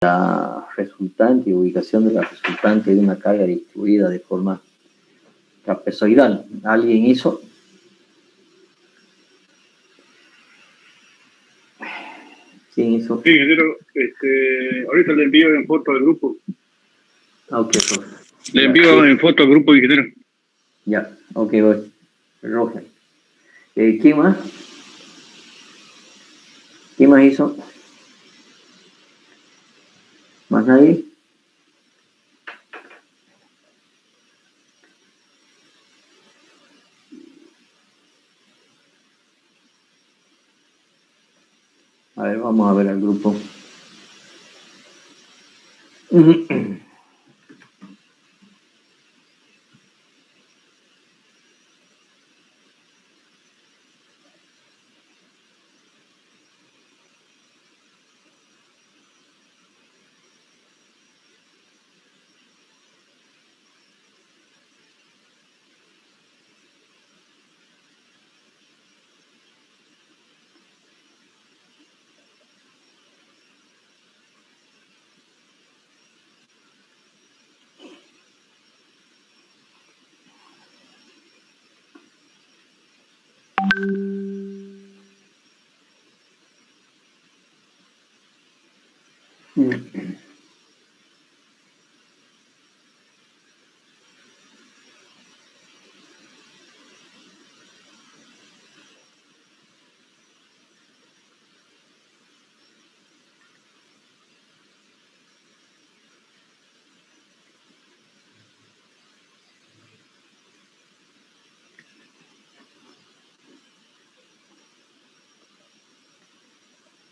la resultante y ubicación de la resultante de una carga distribuida de forma trapezoidal. ¿Alguien hizo? ¿Quién hizo? Sí, ingeniero, ahorita le envío en foto al grupo. Ok, Le envío en foto al grupo, ingeniero. Ya, ok, voy. Roger. ¿Quién más? ¿Quién más hizo? ¿Más nadie? A ver, vamos a ver al grupo.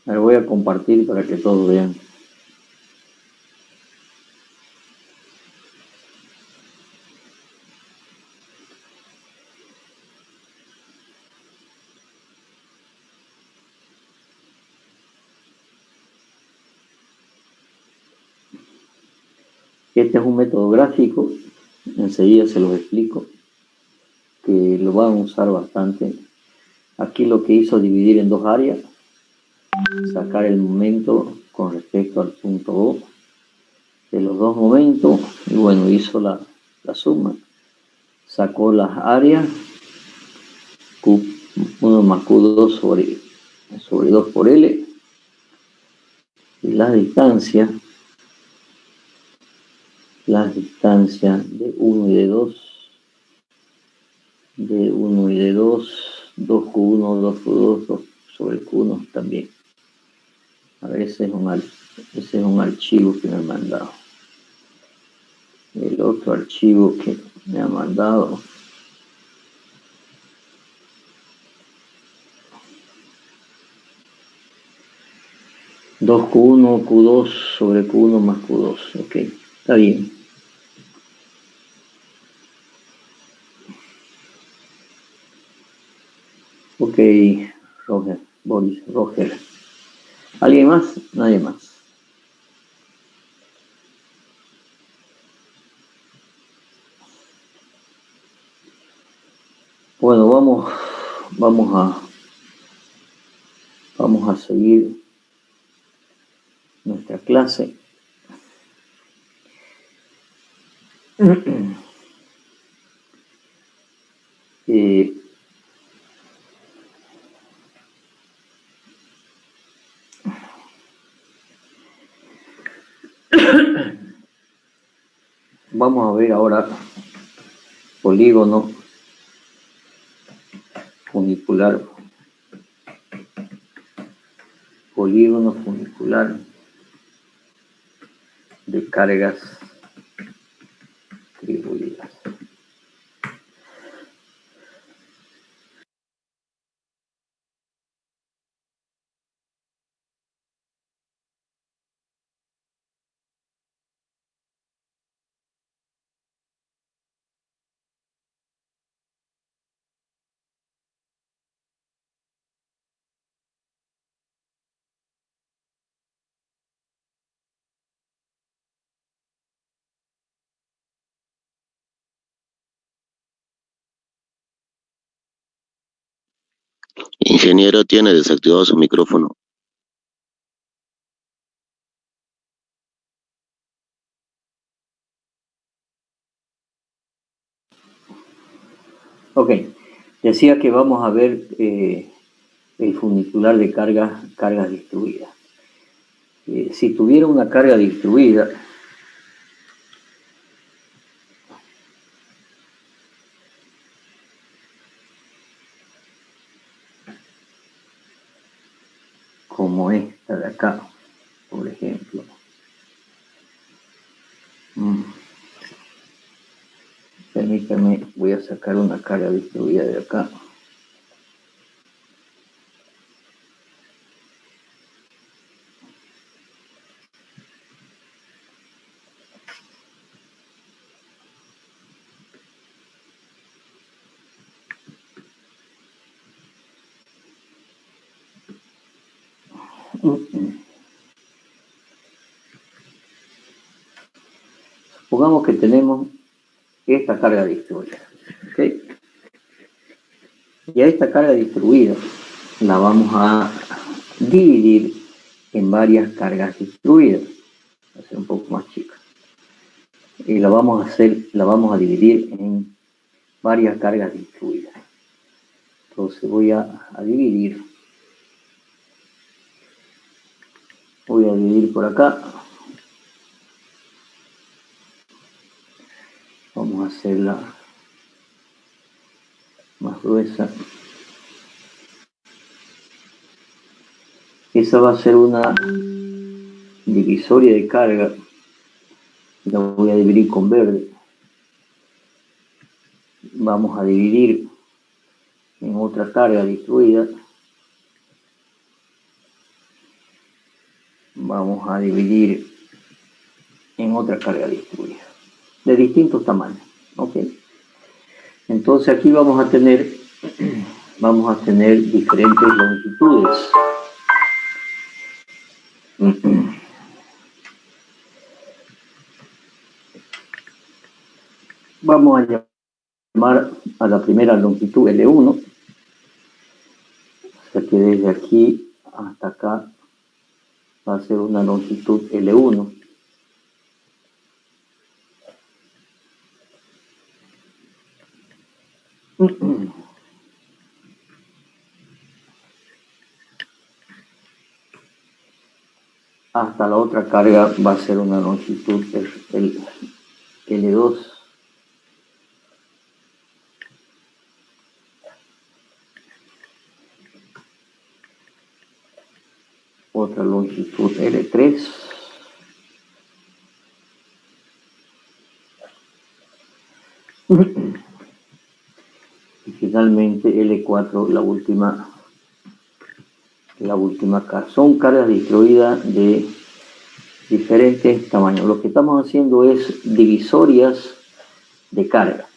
Me voy a compartir para que todos vean. Este es un método gráfico, enseguida se los explico, que lo van a usar bastante. Aquí lo que hizo es dividir en dos áreas, sacar el momento con respecto al punto O de los dos momentos, y bueno, hizo la suma, sacó las áreas, Q1 más Q2 sobre 2 por L, y las distancias de 1 y de 2, de 2, 2Q1, 2Q2, 2 sobre Q1 también. A ver, ese es un archivo que me han mandado. El otro archivo que me ha mandado dos Q1, Q2 sobre Q1 más Q2. Ok, está bien. Ok, Roger. ¿Alguien más? Nadie más. Bueno, vamos a seguir nuestra clase. Vamos a ver ahora polígono funicular. Polígono funicular de cargas atribuidas. Ingeniero tiene desactivado su micrófono. Ok, decía que vamos a ver el funicular de cargas distribuidas. Si tuviera una carga distribuida, como esta de acá, por ejemplo. Permítame, voy a sacar una carga distribuida de acá. Supongamos que tenemos esta carga distribuida, ¿okay? Y a esta carga distribuida la vamos a dividir en varias cargas distribuidas, va a ser un poco más chica. Y la vamos a dividir en varias cargas distribuidas. Entonces voy a dividir por acá. Vamos a hacerla más gruesa. Esa va a ser una divisoria de carga. La voy a dividir con verde. Vamos a dividir en otra carga distribuida. Vamos a dividir en otra carga distribuida de distintos tamaños, ¿ok? Entonces aquí vamos a tener diferentes longitudes. Vamos a llamar a la primera longitud L1, o sea que desde aquí hasta acá va a ser una longitud L1. Hasta la otra carga va a ser una longitud L2. Otra longitud L3. Y finalmente L4, la última carga. Son cargas distribuidas de diferentes tamaños. Lo que estamos haciendo es divisorias de carga.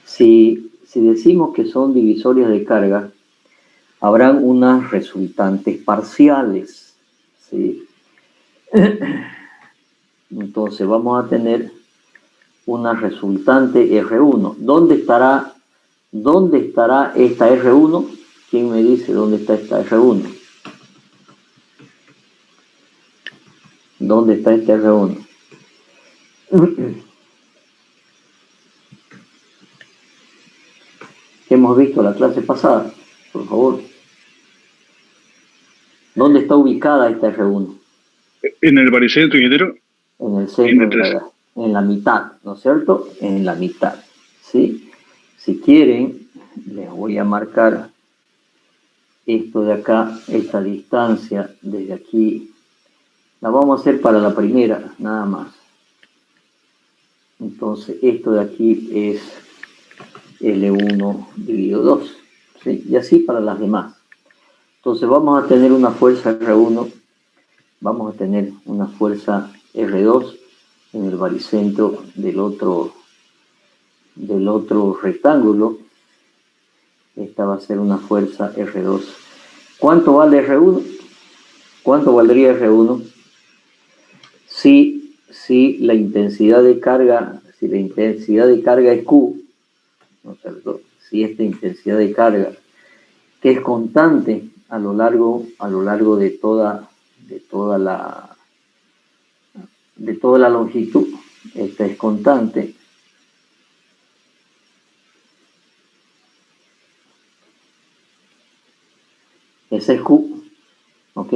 Si decimos que son divisorias de carga, habrán unas resultantes parciales, ¿sí? Entonces vamos a tener una resultante R1. ¿Dónde estará esta R1? ¿Quién me dice dónde está esta R1? ¿Dónde está esta R1? ¿Qué hemos visto la clase pasada? Por favor. ¿Dónde está ubicada esta R1? En el baricentro, ingeniero. En el centro, en la mitad, ¿no es cierto? En la mitad, ¿sí? Si quieren, les voy a marcar esto de acá, esta distancia desde aquí. La vamos a hacer para la primera, nada más. Entonces, esto de aquí es L1 dividido 2, ¿sí? Y así para las demás. Entonces, vamos a tener una fuerza R1, vamos a tener una fuerza R2 en el baricentro del otro rectángulo. Esta va a ser una fuerza R2. ¿Cuánto vale R1? ¿Cuánto valdría R1? Si la intensidad de carga, es Q, ¿no es cierto? Si esta intensidad de carga, que es constante a lo largo de toda la longitud, esta es constante. ese es Q, ¿ok?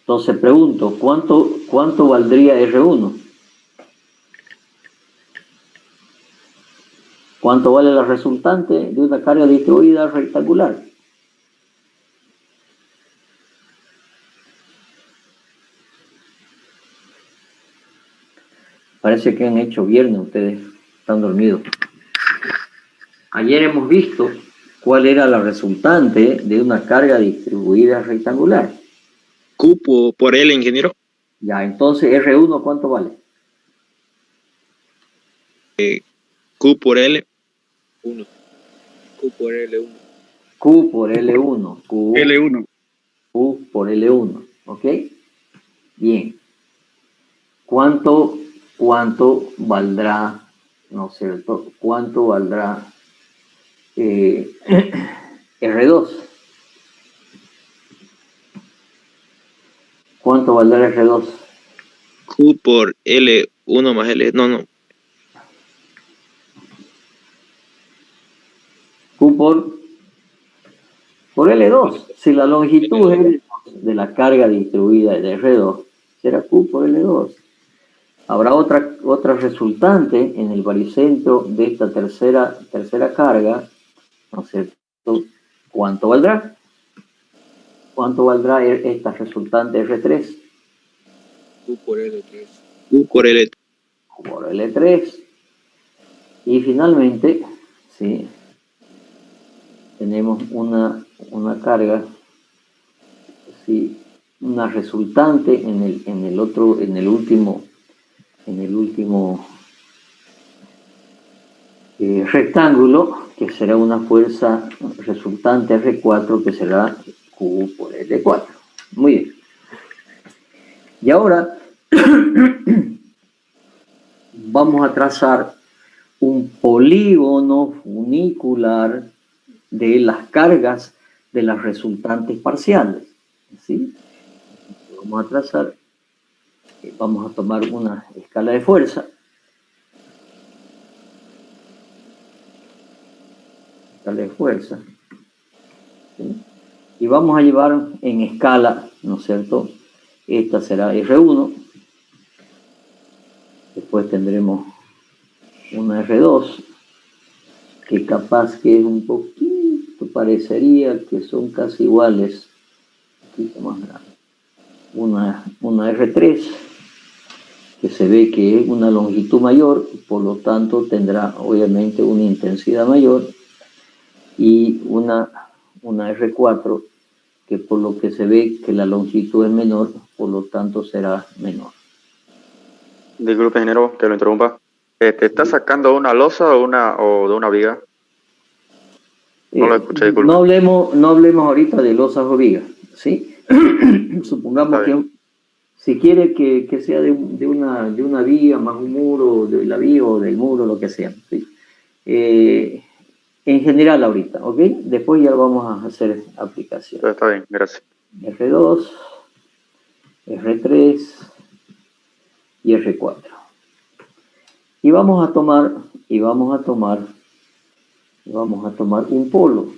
Entonces pregunto, ¿cuánto valdría R1? ¿Cuánto vale la resultante de una carga distribuida rectangular? Parece que han hecho viernes, ustedes están dormidos. Ayer hemos visto cuál era la resultante de una carga distribuida rectangular. Q por L, ingeniero. Ya, entonces R1, ¿cuánto vale? Q por L, 1. Q por L1. Q por L1. L1. Q por L1, ¿ok? Bien. ¿Cuánto valdrá, no es cierto? ¿Cuánto valdrá R2? ¿Cuánto valdrá R2? Q por L1 más L. No. Q por L2. Si la longitud es de la carga distribuida de R2, será Q por L2. Habrá otra resultante en el baricentro de esta tercera carga, ¿no es cierto? ¿Cuánto valdrá? ¿Cuánto valdrá esta resultante R3? Q por L3. Q por L3. Por L3. Y finalmente, ¿sí? Tenemos una carga, ¿sí? Una resultante en el último rectángulo, que será una fuerza resultante R4, que será Q por L4. Muy bien. Y ahora vamos a trazar un polígono funicular de las cargas de las resultantes parciales, ¿sí? Vamos a trazar, vamos a tomar una escala de fuerza. Escala de fuerza. ¿Sí? Y vamos a llevar en escala, ¿no es cierto? Esta será R1. Después tendremos una R2, que capaz que es un poquito, parecería que son casi iguales, un poquito más grande. Una R3, que se ve que es una longitud mayor, por lo tanto tendrá obviamente una intensidad mayor, y una R4, que por lo que se ve que la longitud es menor, por lo tanto será menor. Disculpe, ingeniero, que lo interrumpa. ¿Te está sacando una losa o de una viga? No lo escuché, disculpe. No hablemos ahorita de losas o vigas, ¿sí? Supongamos que si quiere que sea de una viga más un muro, de la viga o del muro, lo que sea, ¿sí? En general ahorita, ¿ok? Después ya vamos a hacer aplicación. Está bien, gracias. R2, R3 y R4. Y vamos a tomar un polo,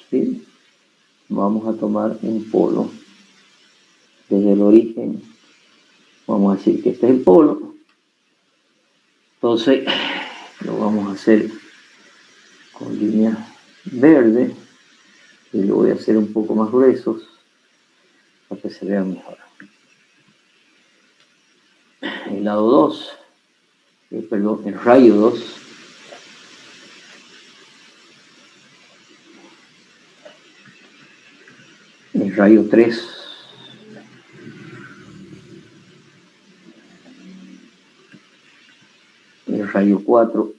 ¿sí? Vamos a tomar un polo desde el origen. Vamos a decir que este es el polo. Entonces, lo vamos a hacer con línea verde y lo voy a hacer un poco más gruesos para que se vean mejor. El lado 2, perdón, el rayo 2. El rayo 3. El rayo 4.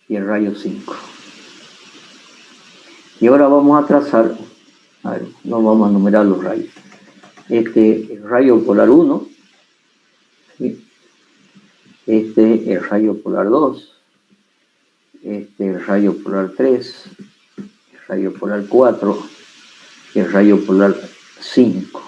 Y el rayo 5. Y ahora vamos a trazar, a ver, no vamos a numerar los rayos. El rayo polar 1, ¿sí? El rayo polar 2, el rayo polar 3, el rayo polar 4 y el rayo polar 5.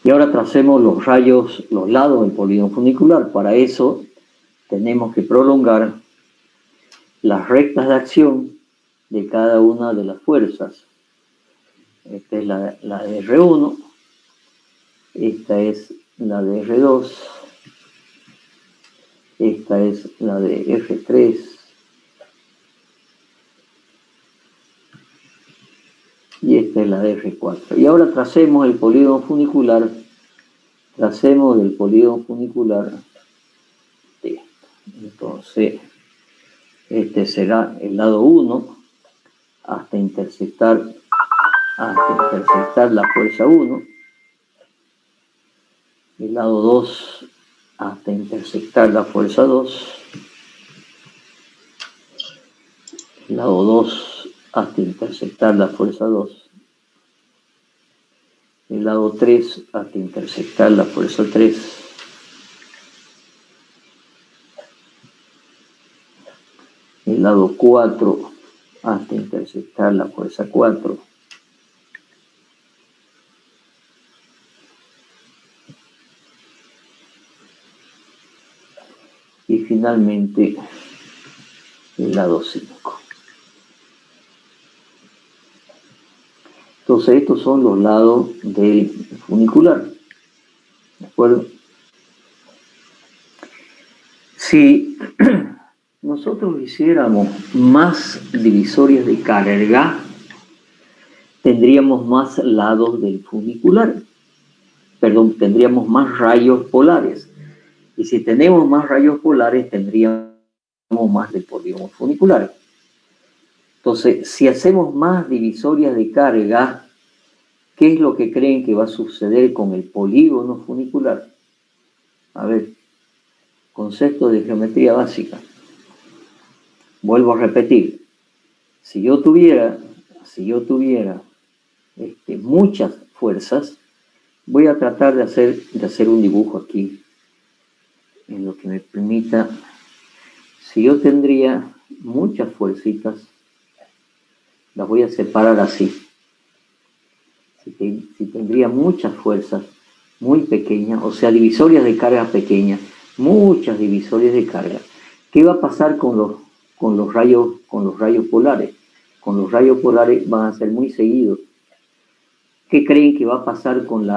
Y Y ahora tracemos los rayos, los lados del polígono funicular. Para eso tenemos que prolongar las rectas de acción de cada una de las fuerzas. Esta es la de R1, esta es la de R2, esta es la de F3, y esta es la de R4. Y ahora tracemos el polígono funicular, tracemos el polígono funicular de esto. Entonces, este será el lado 1 hasta intersectar la fuerza 1, el lado 2 hasta intersectar la fuerza 2, el lado 2 hasta intersectar la fuerza 2, el lado 3 hasta intersectar la fuerza 3, el lado 4 hasta intersectar la fuerza 4, y finalmente el lado 5. Entonces estos son los lados del funicular, ¿de acuerdo? Si nosotros hiciéramos más divisorias de carga, tendríamos más lados del funicular, perdón, tendríamos más rayos polares. Y si tenemos más rayos polares, tendríamos más del polígono funicular. Entonces, si hacemos más divisorias de carga, ¿qué es lo que creen que va a suceder con el polígono funicular? A ver, concepto de geometría básica. Vuelvo a repetir. Si yo tuviera muchas fuerzas, voy a tratar de hacer un dibujo aquí, en lo que me permita. Si yo tendría muchas fuercitas, las voy a separar así. Si tendría muchas fuerzas muy pequeñas, o sea, divisorias de carga pequeñas, muchas divisorias de carga, ¿qué va a pasar con los rayos polares? Con los rayos polares van a ser muy seguidos. ¿Qué creen que va a pasar con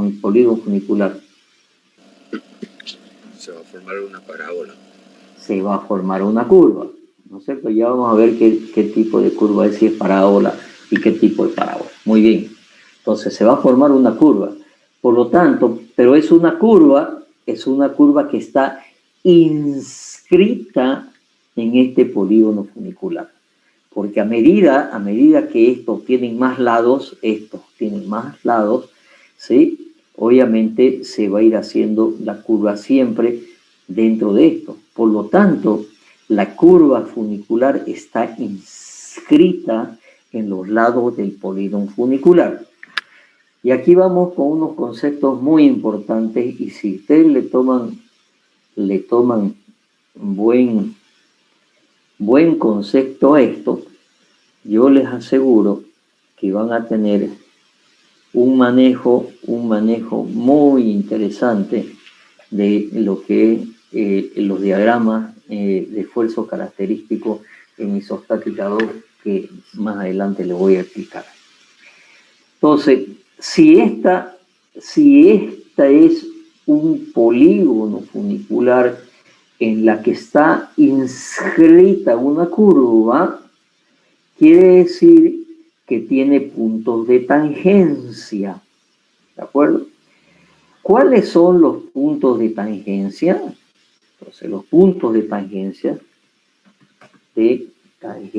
el polígono funicular? Se va a formar una parábola. Se va a formar una curva, ¿no es cierto? Ya vamos a ver qué tipo de curva es, si es parábola y qué tipo de parábola. Muy bien. Entonces se va a formar una curva. Por lo tanto, pero es una curva que está inscrita en este polígono funicular. Porque a medida que estos tienen más lados, ¿sí? Obviamente se va a ir haciendo la curva siempre dentro de esto. Por lo tanto, la curva funicular está inscrita en los lados del polígono funicular. Y aquí vamos con unos conceptos muy importantes, y si ustedes le toman buen concepto a esto, yo les aseguro que van a tener un manejo muy interesante de lo que los diagramas de esfuerzo característico en isostática-2, que más adelante les voy a explicar. Entonces, si esta es un polígono funicular en la que está inscrita una curva, quiere decir que tiene puntos de tangencia, ¿de acuerdo? ¿Cuáles son los puntos de tangencia? Entonces, los puntos de tangencia están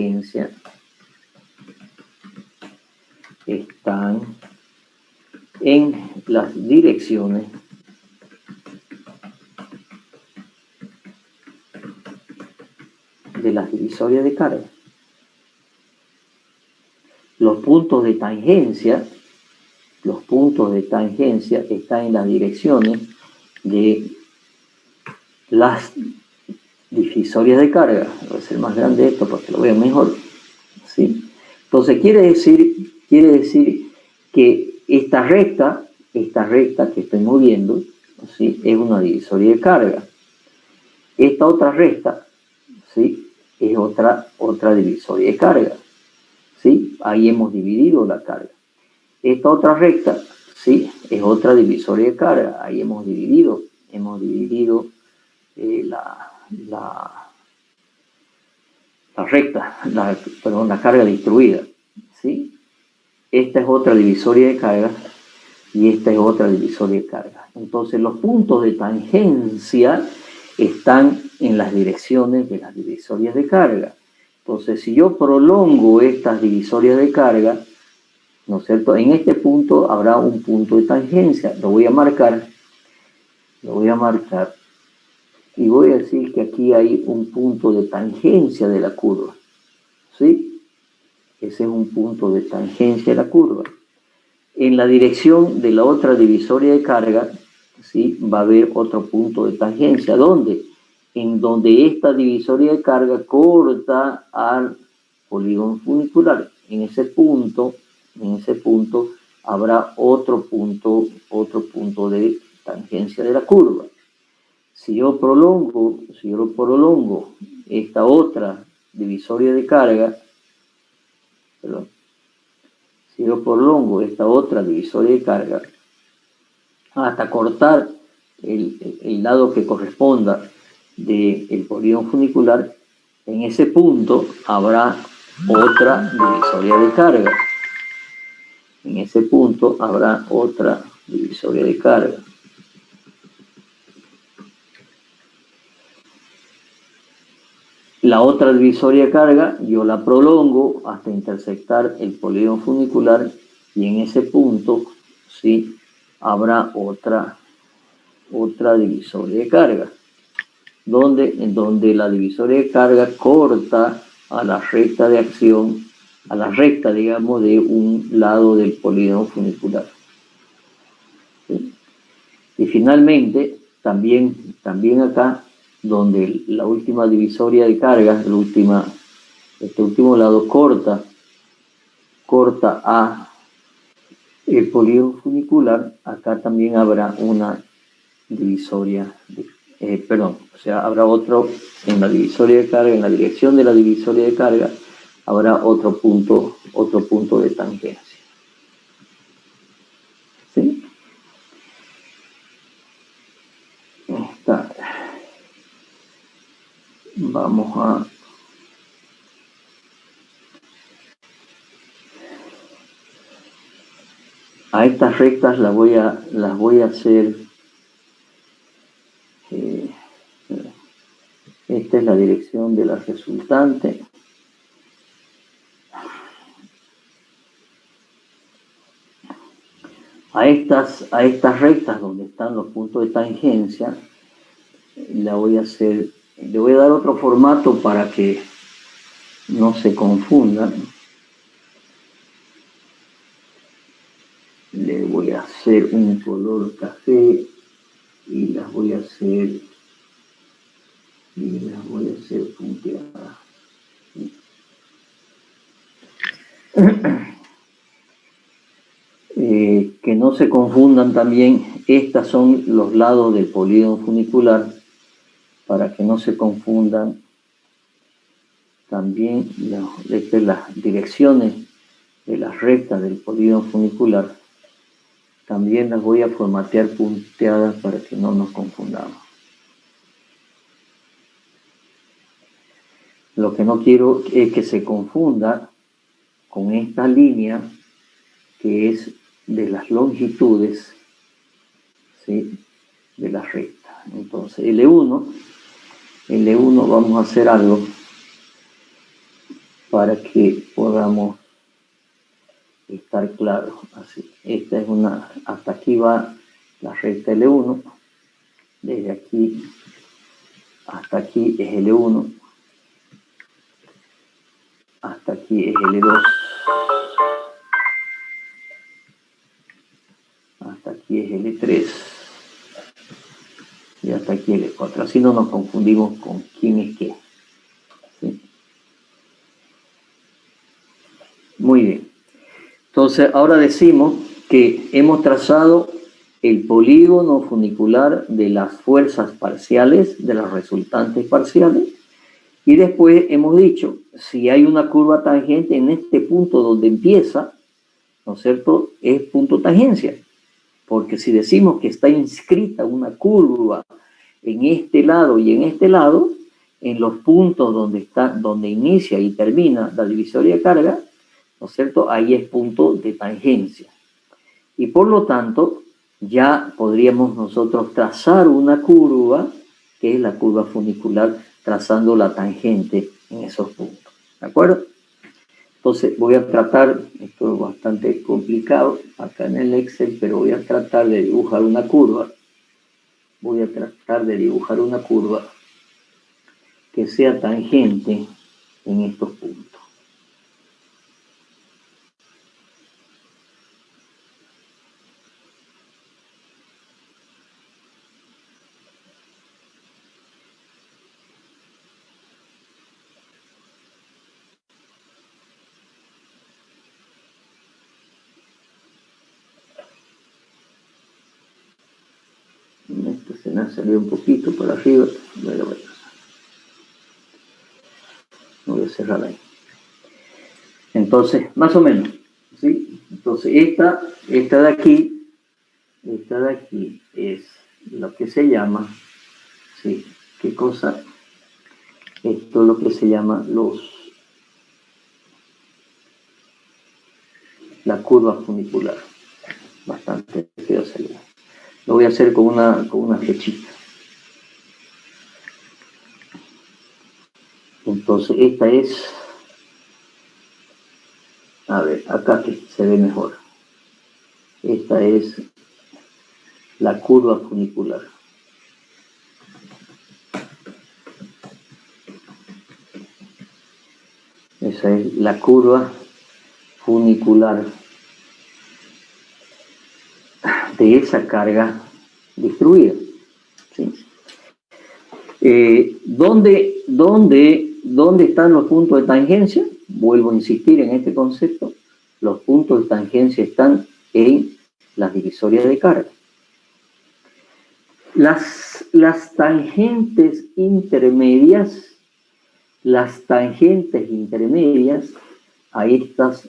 en las direcciones de las divisorias de carga. Los puntos de tangencia están en las direcciones de las divisorias de carga. Voy a hacer más grande esto para que lo vean mejor, ¿sí? Entonces quiere decir que esta recta esta recta que estoy moviendo, ¿sí? Es una divisoria de carga. Esta otra recta, ¿sí? Es otra divisoria de carga, ¿sí? Ahí hemos dividido la carga. Esta otra recta, ¿sí? Es otra divisoria de carga. Ahí hemos dividido la recta, la carga distribuida, ¿sí? Esta es otra divisoria de carga y esta es otra divisoria de carga. Entonces los puntos de tangencia están en las direcciones de las divisorias de carga. Entonces si yo prolongo estas divisorias de carga, ¿no es cierto? En este punto habrá un punto de tangencia. Lo voy a marcar y voy a decir que aquí hay un punto de tangencia de la curva, ¿sí? Ese es un punto de tangencia de la curva. En la dirección de la otra divisoria de carga, ¿sí? Va a haber otro punto de tangencia. ¿Dónde? En donde esta divisoria de carga corta al polígono funicular. En ese punto habrá otro punto de tangencia de la curva. Si yo prolongo esta otra divisoria de carga, si yo prolongo esta otra divisoria de carga hasta cortar el lado que corresponda del polígono funicular, en ese punto habrá otra divisoria de carga. En ese punto habrá otra divisoria de carga. La otra divisoria de carga yo la prolongo hasta intersectar el polígono funicular y en ese punto, ¿sí? Habrá otra divisoria de carga. En donde la divisoria de carga corta a la recta de acción, a la recta, digamos, de un lado del polígono funicular. ¿Sí? Y finalmente, también acá, donde la última divisoria de carga, este último lado corta a el polígono funicular, acá también habrá una divisoria, habrá otro en la divisoria de carga, en la dirección de la divisoria de carga, habrá otro punto de tangencia. ¿Sí? Vamos a estas rectas las voy a hacer. Esta es la dirección de la resultante. A estas rectas donde están los puntos de tangencia, le voy a dar otro formato para que no se confundan. Le voy a hacer un color café y las voy a hacer punteadas. Que no se confundan también, estas son los lados del polígono funicular, para que no se confundan también las direcciones de las rectas del polígono funicular, también las voy a formatear punteadas para que no nos confundamos. Lo que no quiero es que se confunda con esta línea que es de las longitudes, ¿sí? De las rectas. Entonces, L1 vamos a hacer algo para que podamos estar claros. Así, esta es hasta aquí va la recta L1, desde aquí hasta aquí es L1, hasta aquí es L2, hasta aquí es L3 y hasta aquí L4. Así no nos confundimos con quién es qué. ¿Sí? Muy bien. Entonces, ahora decimos que hemos trazado el polígono funicular de las fuerzas parciales, de las resultantes parciales, y después hemos dicho, si hay una curva tangente en este punto donde empieza, ¿no es cierto?, es punto tangencia, porque si decimos que está inscrita una curva en este lado y en este lado, en los puntos donde inicia y termina la divisoria de carga, ¿no es cierto?, ahí es punto de tangencia. Y por lo tanto, ya podríamos nosotros trazar una curva, que es la curva funicular, trazando la tangente en esos puntos. ¿De acuerdo? Entonces voy a tratar, esto es bastante complicado acá en el Excel, pero voy a tratar de dibujar una curva. Voy a tratar de dibujar una curva que sea tangente en estos puntos. Esto se me ha salido un poquito por arriba. Voy a cerrar ahí. Entonces, más o menos, ¿sí? Entonces, esta de aquí es lo que se llama, ¿sí? ¿Qué cosa? Esto es lo que se llama la curva funicular. Bastante feo salió. Lo voy a hacer con una flechita. Entonces, esta es, a ver, acá que se ve mejor. Esta es la curva funicular. Esa es la curva funicular de esa carga distribuida. ¿Sí? ¿Dónde están los puntos de tangencia? Vuelvo a insistir en este concepto. Los puntos de tangencia están en las divisorias de carga. Las tangentes intermedias, a estas,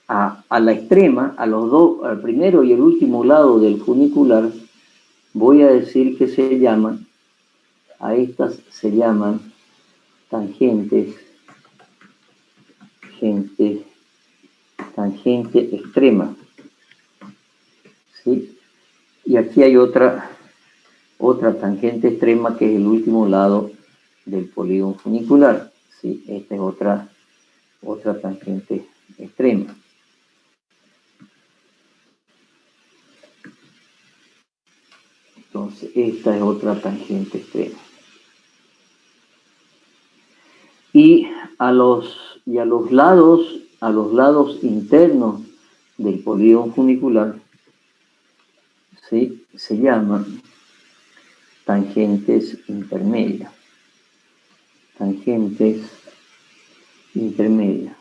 a la extrema, a los dos, al primero y el último lado del funicular, voy a decir que se llaman, a estas se llaman tangente extrema, ¿sí? Y aquí hay otra tangente extrema que es el último lado del polígono funicular, ¿sí? Esta es otra tangente extrema. Entonces, esta es otra tangente extrema. Y a los lados internos del polígono funicular, ¿sí?, se llaman tangentes intermedias. Tangentes intermedias.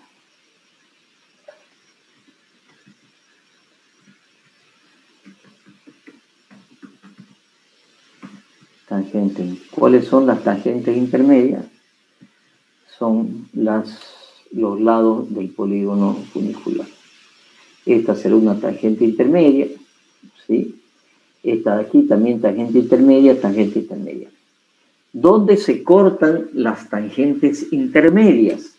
¿Cuáles son las tangentes intermedias? Son los lados del polígono funicular. Esta será una tangente intermedia, ¿sí? Esta de aquí también tangente intermedia. ¿Dónde se cortan las tangentes intermedias?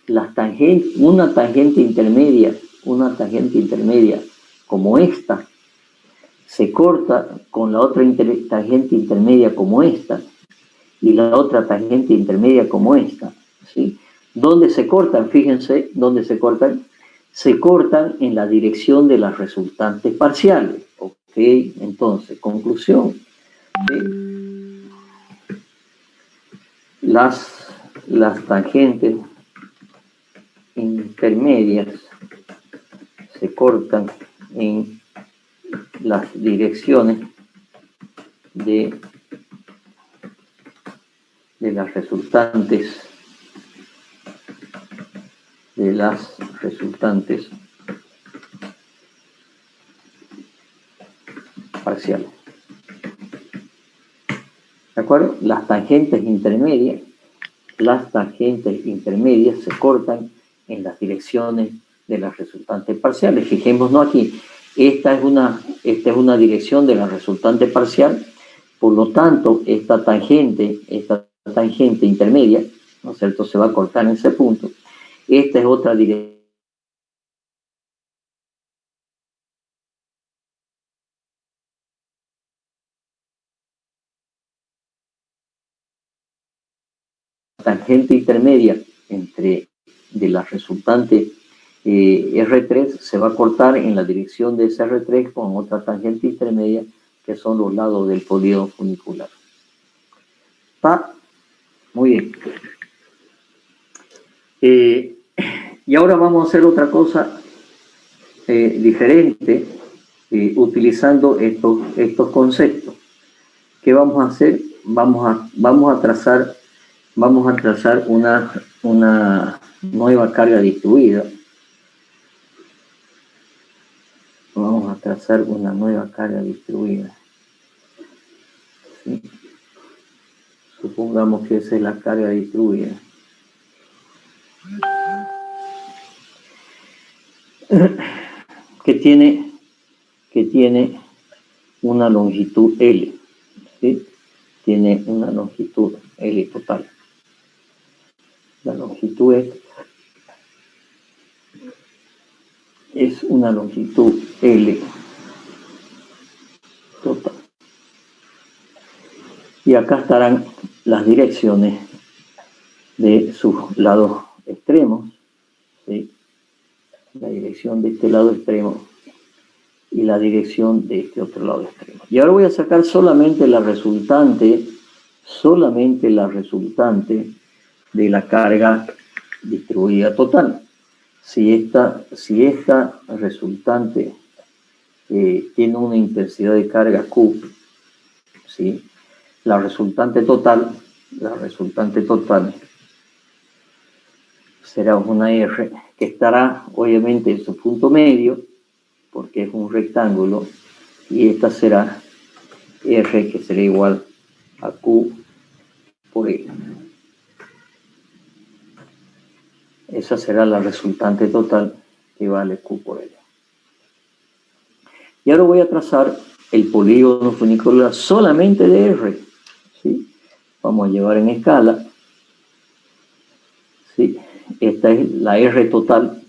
Una tangente intermedia como esta, se corta con la otra tangente intermedia como esta, y la otra tangente intermedia como esta, ¿sí? ¿Dónde se cortan? Fíjense, ¿dónde se cortan? Se cortan en la dirección de las resultantes parciales. ¿Ok? Entonces, conclusión. ¿Sí? Las tangentes intermedias se cortan en las direcciones de las resultantes parcial. ¿De acuerdo? Las tangentes intermedias se cortan en las direcciones de las resultantes parciales. Fijémonos aquí, esta es una dirección de la resultante parcial, por lo tanto, esta tangente intermedia, ¿no es cierto?, se va a cortar en ese punto. Esta es otra dirección. Tangente intermedia de la resultante R3 se va a cortar en la dirección de ese R3 con otra tangente intermedia que son los lados del polígono funicular. ¿Está? Muy bien. Y ahora vamos a hacer otra cosa diferente utilizando estos conceptos. ¿Qué vamos a hacer? Vamos a trazar una nueva carga distribuida. Vamos a trazar una nueva carga distribuida. ¿Sí? Supongamos que esa es la carga distribuida. Que tiene una longitud L. ¿Sí? Tiene una longitud L total. La longitud es una longitud L total. Y acá estarán las direcciones de sus lados extremos, ¿sí? La dirección de este lado extremo y la dirección de este otro lado extremo. Y ahora voy a sacar solamente la resultante de la carga distribuida total. Si esta resultante tiene una intensidad de carga Q, ¿sí? La resultante total será una R que estará obviamente en su punto medio, porque es un rectángulo, y esta será R que será igual a Q por L. Esa será la resultante total que vale Q por L. Y ahora voy a trazar el polígono funicular solamente de R. ¿Sí? Vamos a llevar en escala. ¿Sí? Esta es la R total.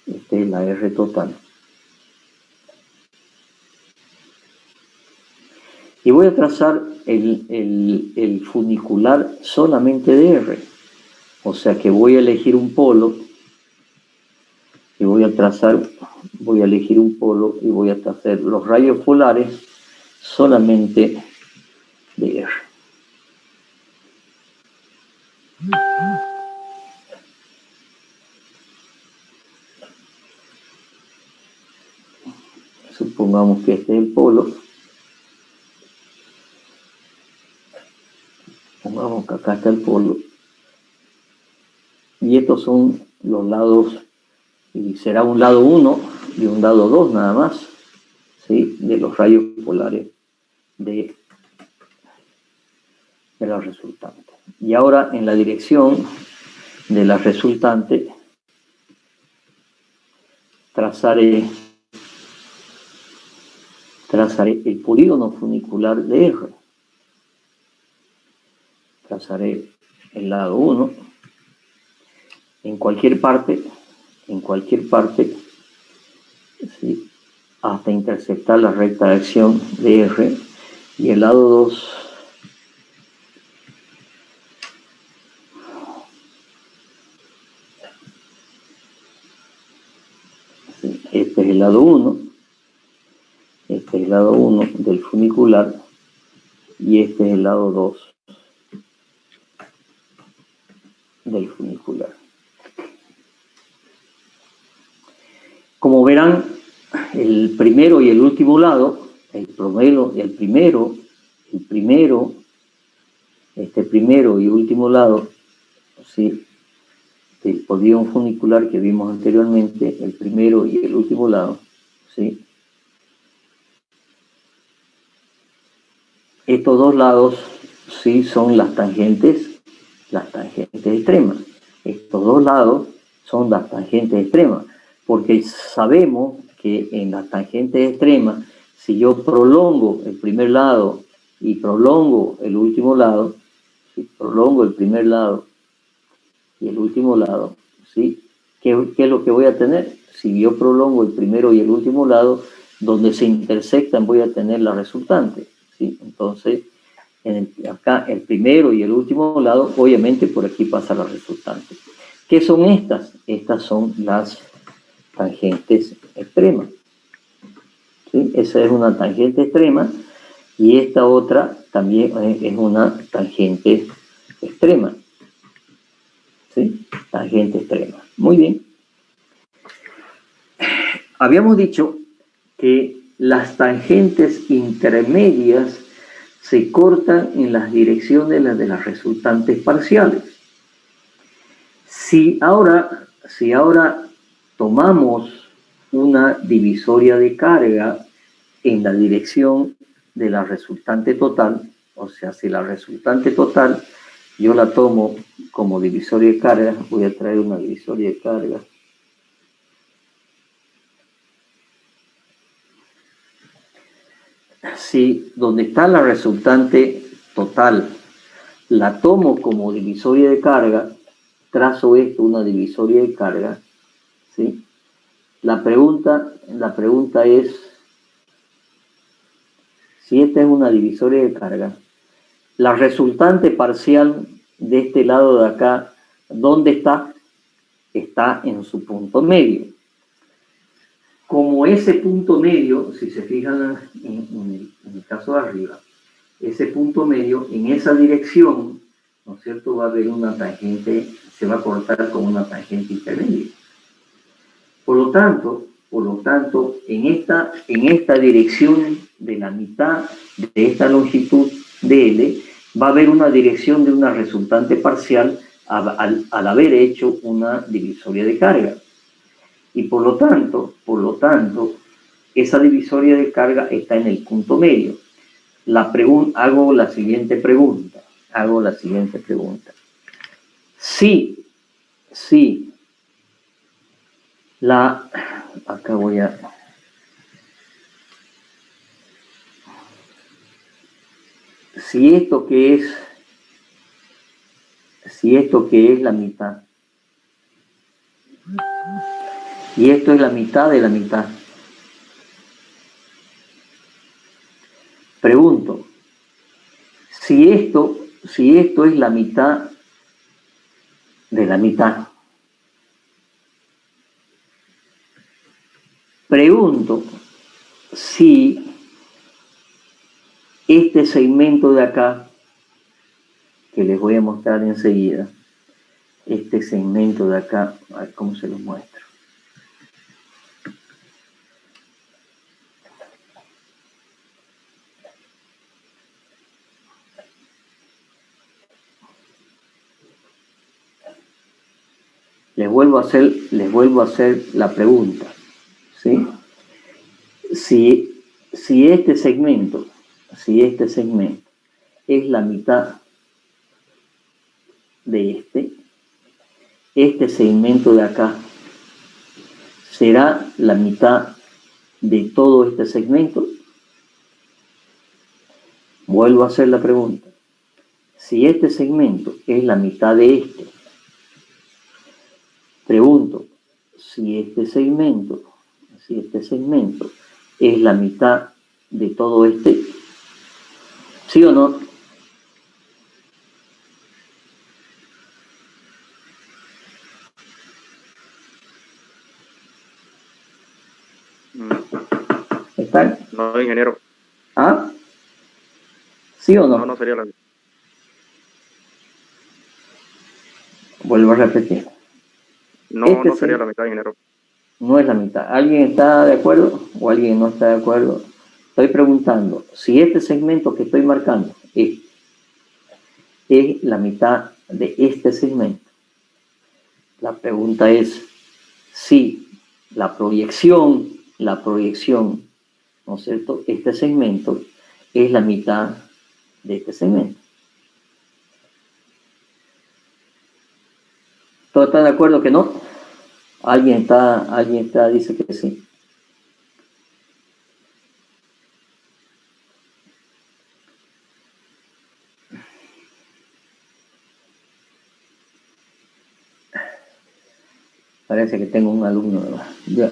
Esta es la R total. Y voy a trazar el funicular solamente de R. O sea que voy a elegir un polo y voy a elegir un polo y voy a trazar los rayos polares solamente de R. Supongamos que este es el polo. Pongamos que acá está el polo. Y estos son los lados, y será un lado 1 y un lado 2 nada más, ¿sí? De los rayos polares de la resultante. Y ahora en la dirección de la resultante trazaré el polígono funicular de R. Trazaré el lado 1 en cualquier parte, ¿sí? Hasta interceptar la recta de acción de R, y el lado 2 ¿sí? Este es el lado 1, del funicular, y este es el lado 2 del funicular. Como verán, el primero y el último lado, este primero y último lado, ¿sí? Del polígono funicular que vimos anteriormente, el primero y el último lado, ¿sí? estos dos lados sí son las tangentes extremas. Estos dos lados son las tangentes extremas, porque sabemos que en las tangentes extremas, si yo prolongo el primer lado y prolongo el último lado, si prolongo el primer lado y el último lado, ¿sí? ¿Qué es lo que voy a tener? Si yo prolongo el primero y el último lado, donde se intersectan voy a tener la resultante, ¿sí? Entonces, acá el primero y el último lado, obviamente por aquí pasa la resultante. ¿Qué son estas? Estas son las tangentes extremas, ¿sí? Esa es una tangente extrema y esta otra también es una tangente extrema, ¿sí? Tangente extrema. Muy bien. Habíamos dicho que las tangentes intermedias se cortan en las direcciones de las resultantes parciales. Si ahora tomamos una divisoria de carga en la dirección de la resultante total, o sea, si la resultante total yo la tomo como divisoria de carga, voy a traer una divisoria de carga. Si donde está la resultante total la tomo como divisoria de carga, trazo esto una divisoria de carga, ¿sí? La pregunta es, si esta es una divisoria de carga, la resultante parcial de este lado de acá, ¿dónde está? Está en su punto medio. Como ese punto medio, si se fijan en el caso de arriba, ese punto medio, en esa dirección, ¿no es cierto?, va a haber una tangente, se va a cortar con una tangente intermedia. Por lo tanto, en esta dirección de la mitad de esta longitud de L, va a haber una dirección de una resultante parcial al haber hecho una divisoria de carga. Y por lo tanto, esa divisoria de carga está en el punto medio. Hago la siguiente pregunta. Si esto que es la mitad, y esto es la mitad de la mitad, pregunto, si esto es la mitad de la mitad, pregunto si este segmento de acá, que les voy a mostrar enseguida, este segmento de acá, a ver cómo se los muestro. Les vuelvo a hacer la pregunta, ¿sí? Si este segmento es la mitad de este segmento de acá será la mitad de todo este segmento. Vuelvo a hacer la pregunta. Si este segmento es la mitad de este, pregunto, si este segmento es la mitad de todo este, ¿sí o no? ¿Están? No, ingeniero. ¿Ah? ¿Sí o no? No, no sería la mitad. Vuelvo a repetir. No sería la mitad, ingeniero. No es la mitad. ¿Alguien está de acuerdo o alguien no está de acuerdo? Estoy preguntando, si este segmento que estoy marcando es la mitad de este segmento, la pregunta es si la proyección, ¿no es cierto?, este segmento es la mitad de este segmento. ¿Todos están de acuerdo que no? Alguien dice que sí. Parece que tengo un alumno. Ya.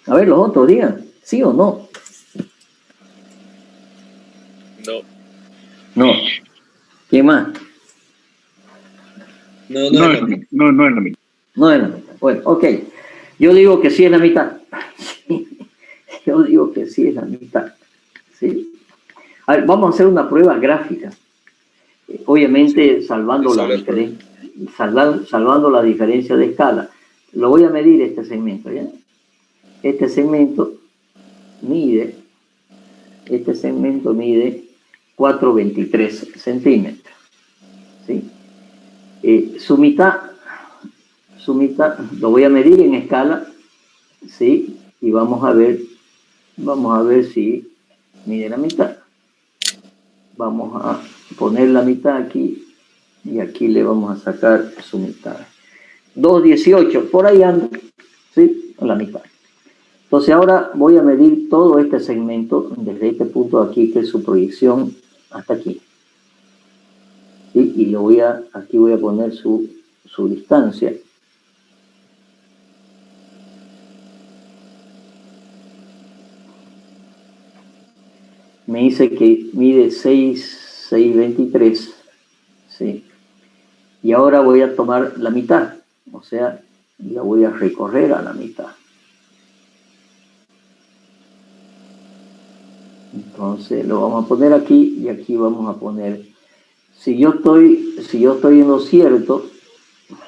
A ver, los otros digan, ¿sí o no? No. No. ¿Quién más? No No es la mitad. No es la mitad. No es la mitad. Bueno, ok. Yo digo que sí es la mitad. Yo digo que sí es la mitad. ¿Sí? A ver, vamos a hacer una prueba gráfica. Obviamente salvando la diferencia de escala. Lo voy a medir este segmento, ¿ya? Este segmento mide 4,23 centímetros. ¿Sí? Su mitad lo voy a medir en escala, ¿sí? Y vamos a ver si mide la mitad. Vamos a poner la mitad aquí y aquí le vamos a sacar su mitad. 2,18, por ahí anda, ¿sí? La mitad. Entonces ahora voy a medir todo este segmento desde este punto de aquí, que es su proyección, hasta aquí. ¿Sí? Y aquí voy a poner su distancia. Me dice que mide 6,23, ¿sí? Y ahora voy a tomar la mitad, o sea, la voy a recorrer a la mitad. Entonces lo vamos a poner aquí y aquí vamos a poner, si yo estoy en lo cierto,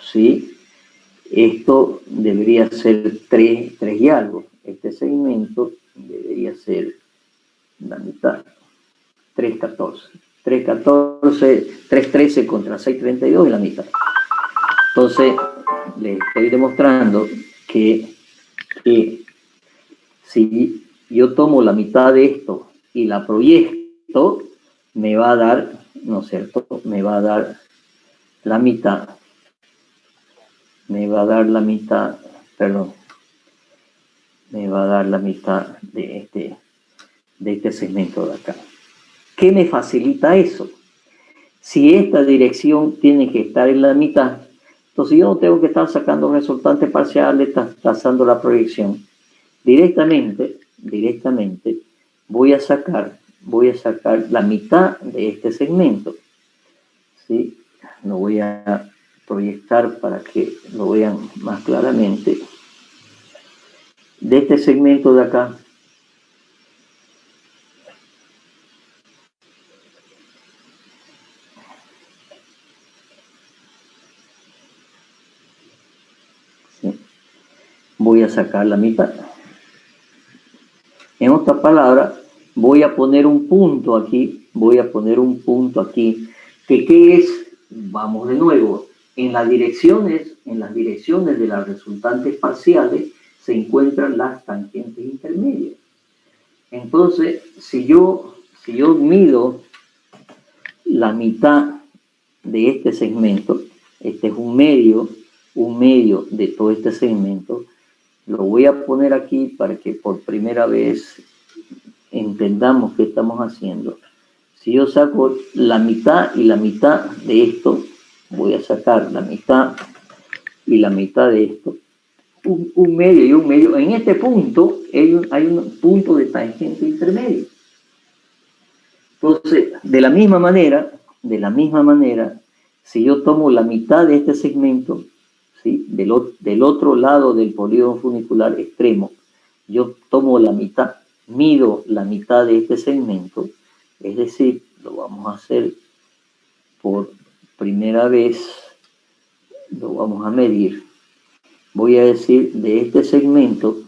¿sí? Esto debería ser 3 y algo. Este segmento debería ser la mitad, 3,14. 3,13 contra 6,32 es la mitad. Entonces, le estoy demostrando que si yo tomo la mitad de esto y la proyecto, me va a dar, ¿no es cierto? Me va a dar la mitad. Me va a dar la mitad de este segmento de acá. ¿Qué me facilita eso? Si esta dirección tiene que estar en la mitad, entonces yo no tengo que estar sacando resultantes parciales, trazando la proyección. Directamente voy a sacar la mitad de este segmento. ¿Sí? Lo voy a proyectar para que lo vean más claramente. De este segmento de acá, ¿sí? Voy a sacar la mitad. En otras palabras, voy a poner un punto aquí, que ¿qué es? Vamos de nuevo, en las direcciones de las resultantes parciales se encuentran las tangentes intermedias. Entonces, si yo mido la mitad de este segmento, este es un medio de todo este segmento, lo voy a poner aquí para que por primera vez entendamos qué estamos haciendo. Si yo saco la mitad y la mitad de esto, voy a sacar la mitad y la mitad de esto, un medio y un medio. En este punto hay un punto de tangente intermedio. Entonces, de la misma manera, si yo tomo la mitad de este segmento, ¿sí? del otro lado del polígono funicular extremo, yo tomo la mitad, mido la mitad de este segmento, es decir, lo vamos a hacer por primera vez, lo vamos a medir. Voy a decir de este segmento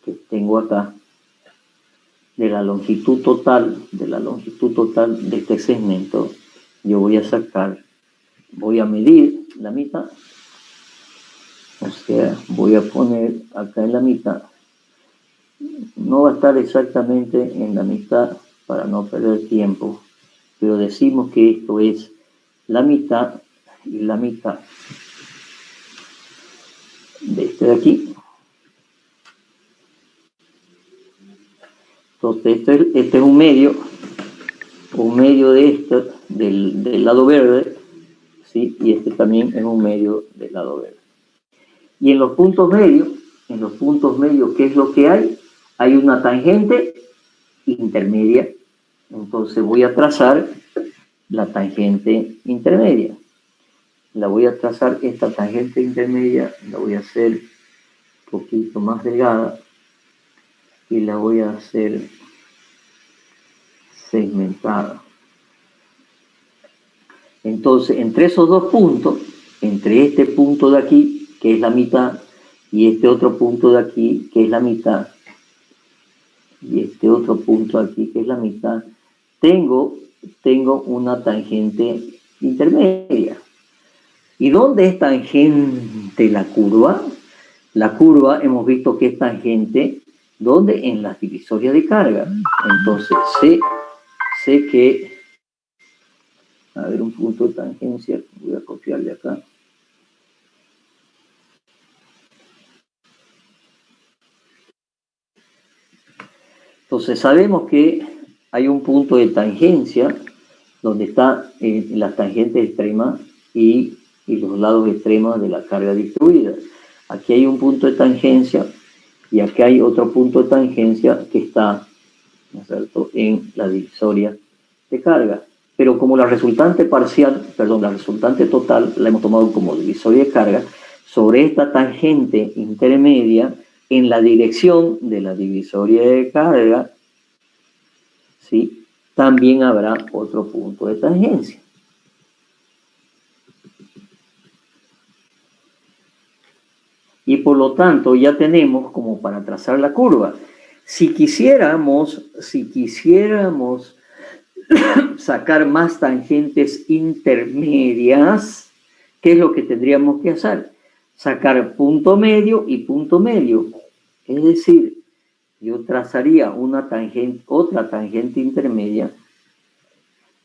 que tengo acá, de la longitud total de este segmento, yo voy a medir la mitad. O sea, voy a poner acá en la mitad. No va a estar exactamente en la mitad para no perder tiempo. pero decimos que esto es la mitad y la mitad de este de aquí. Entonces este es un medio de este, del lado verde, ¿sí? Y este también es un medio del lado verde. Y en los puntos medios, ¿qué es lo que hay? Hay una tangente intermedia. Entonces voy a trazar la tangente intermedia. La voy a trazar, esta tangente intermedia, la voy a hacer un poquito más delgada y la voy a hacer segmentada. Entonces, entre esos dos puntos, entre este punto de aquí, que es la mitad, y este otro punto de aquí, que es la mitad, y este otro punto de aquí, que es la mitad, tengo una tangente intermedia. ¿Y dónde es tangente la curva? La curva hemos visto que es tangente, ¿dónde? En las divisorias de carga. Entonces, sé que, a ver, un punto de tangencia, voy a copiarle acá. Entonces, sabemos que hay un punto de tangencia donde están las tangentes extremas y los lados extremos de la carga distribuida. Aquí hay un punto de tangencia y aquí hay otro punto de tangencia que está, ¿no es cierto?, en la divisoria de carga. Pero como la resultante total la hemos tomado como divisoria de carga, sobre esta tangente intermedia, en la dirección de la divisoria de carga, ¿sí?, también habrá otro punto de tangencia. Y por lo tanto ya tenemos como para trazar la curva. Si quisiéramos sacar más tangentes intermedias, ¿qué es lo que tendríamos que hacer? Sacar punto medio y punto medio. Es decir, yo trazaría otra tangente intermedia.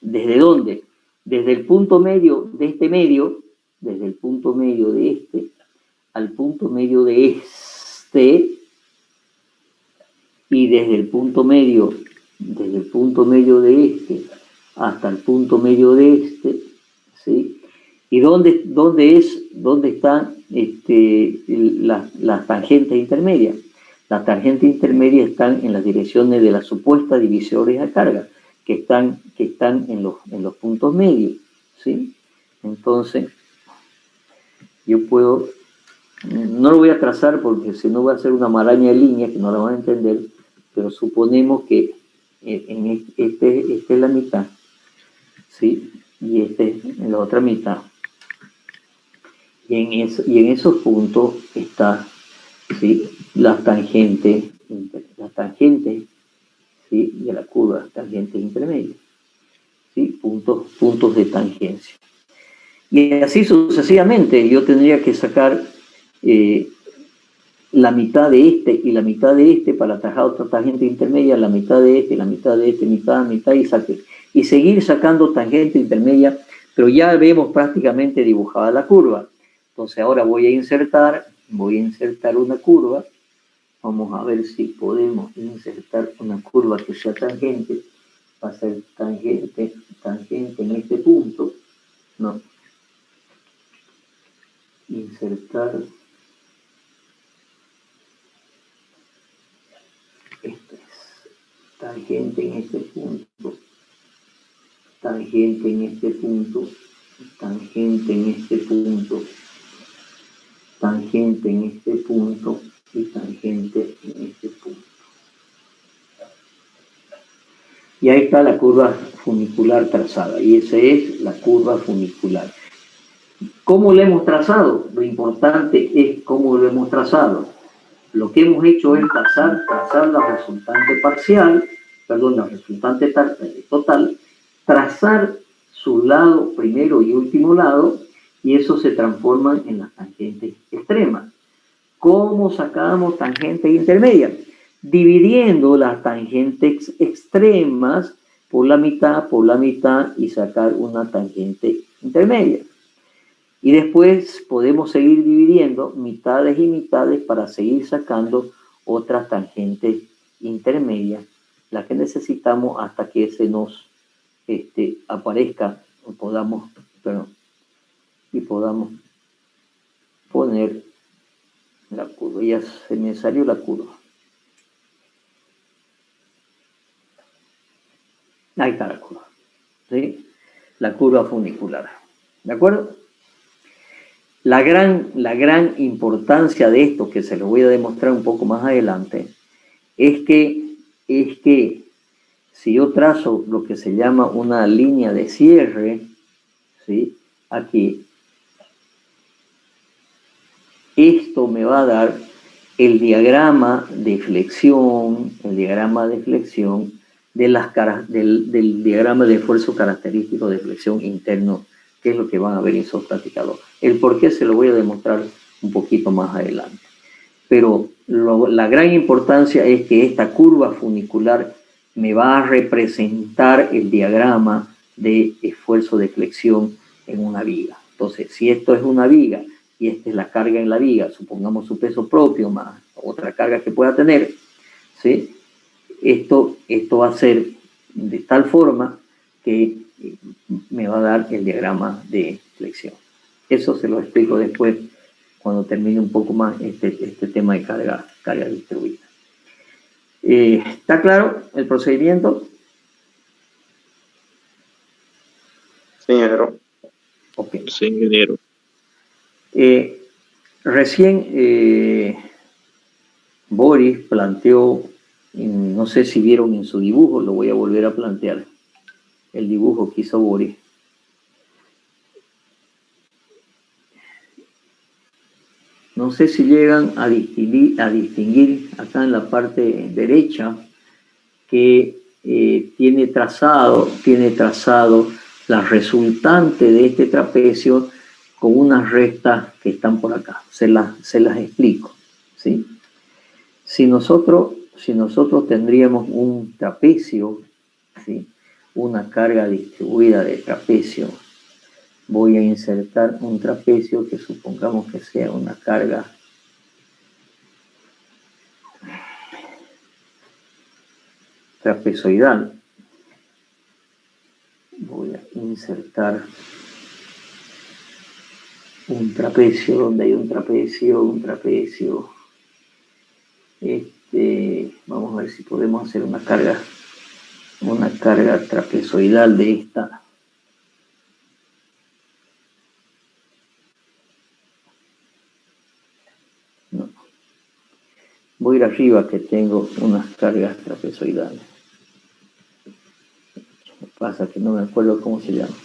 ¿Desde dónde? Desde el punto medio de este medio, desde el punto medio de este, al punto medio de este, y desde el punto medio de este hasta el punto medio de este, ¿sí? ¿Y dónde están las tangentes intermedias? Las tangentes intermedias están en las direcciones de las supuestas divisorias de carga, que están en los puntos medios, ¿sí? Entonces, yo puedo, no lo voy a trazar porque si no va a ser una maraña de líneas que no la van a entender, pero suponemos que esta es la mitad, ¿sí? Y este es la otra mitad. Y en esos puntos está, ¿sí?, las tangentes, ¿sí?, de la curva, tangentes intermedias, ¿sí?, puntos de tangencia. Y así sucesivamente, yo tendría que sacar la mitad de este y la mitad de este para atajar otra tangente intermedia, la mitad de este, mitad, y seguir sacando tangente intermedia, pero ya vemos prácticamente dibujada la curva. Entonces ahora voy a insertar una curva. Vamos a ver si podemos insertar una curva que sea tangente. Va a ser tangente en este punto. No. Insertar. Esto es tangente en este punto. Tangente en este punto. Tangente en este punto. Tangente en este punto. Y tangente en este punto. Y ahí está la curva funicular trazada, y esa es la curva funicular. ¿Cómo la hemos trazado? Lo importante es cómo lo hemos trazado. Lo que hemos hecho es trazar la resultante la resultante total, trazar su lado primero y último lado, y eso se transforma en las tangentes extremas. ¿Cómo sacamos tangentes intermedias? Dividiendo las tangentes extremas por la mitad y sacar una tangente intermedia. Y después podemos seguir dividiendo mitades y mitades para seguir sacando otras tangentes intermedias, las que necesitamos hasta que se nos aparezca y podamos poner la curva. Ya se me salió la curva. Ahí está la curva, ¿sí? La curva funicular. ¿De acuerdo? La gran importancia de esto, que se lo voy a demostrar un poco más adelante, es que si yo trazo lo que se llama una línea de cierre, ¿sí? Aquí, esto me va a dar el diagrama de flexión, de las caras, del diagrama de esfuerzo característico de flexión interno, que es lo que van a ver esos platicadores. El por qué se lo voy a demostrar un poquito más adelante. Pero la gran importancia es que esta curva funicular me va a representar el diagrama de esfuerzo de flexión en una viga. Entonces, si esto es una viga y esta es la carga en la viga, supongamos su peso propio más otra carga que pueda tener, ¿sí? Esto va a ser de tal forma que me va a dar el diagrama de flexión. Eso se lo explico después cuando termine un poco más este tema de carga distribuida. ¿Está claro el procedimiento? Sí, ingeniero. Ok. Sí, ingeniero. Recién Boris planteó, no sé si vieron en su dibujo, lo voy a volver a plantear, el dibujo que hizo Boris. No sé si llegan a distinguir acá en la parte derecha que tiene trazado la resultante de este trapecio con unas rectas que están por acá. Se las explico, ¿sí? Si nosotros tendríamos un trapecio, ¿sí? Una carga distribuida de trapecio, voy a insertar un trapecio que supongamos que sea una carga trapezoidal. Voy a insertar un trapecio, donde hay un trapecio. Vamos a ver si podemos hacer una carga trapezoidal de esta. No. Voy a ir arriba, que tengo unas cargas trapezoidales. Lo que pasa que no me acuerdo cómo se llama.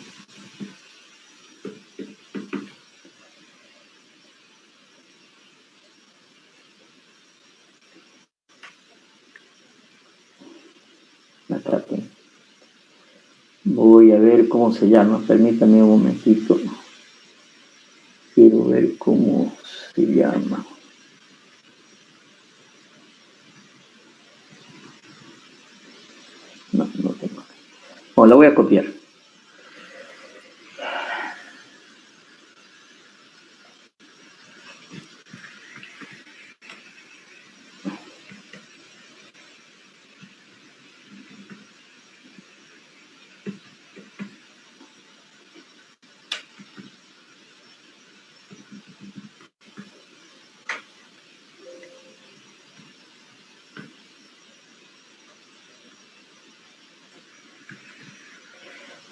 Acá tengo. Voy a ver cómo se llama. Permítame un momentito. Quiero ver cómo se llama. No tengo. Bueno, la voy a copiar.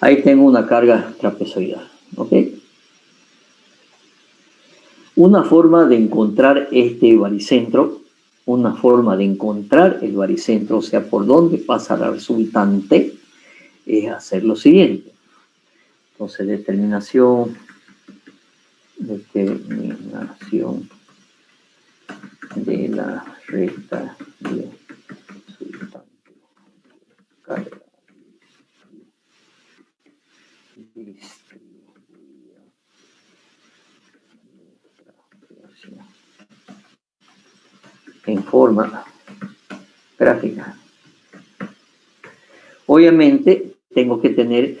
Ahí tengo una carga trapezoidal, ¿ok? Una forma de encontrar este baricentro, o sea, por dónde pasa la resultante, es hacer lo siguiente. Entonces, determinación de la recta de resultante. Carga. En forma gráfica. obviamente tengo que tener,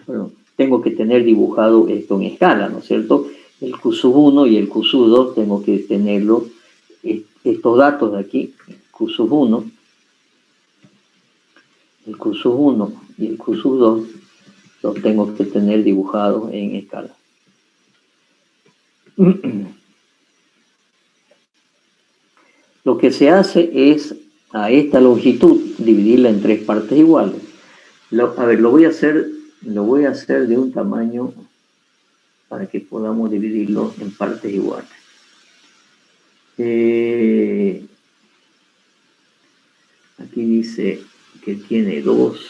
perdón, tengo que tener dibujado esto en escala, ¿no es cierto? El Q1 y el Q2 tengo que tenerlo, estos datos de aquí, Q1, el Q1 y el Q2 los tengo que tener dibujados en escala. Lo que se hace es a esta longitud dividirla en 3 partes iguales. A ver, lo voy a hacer de un tamaño para que podamos dividirlo en partes iguales. Aquí dice que tiene 2.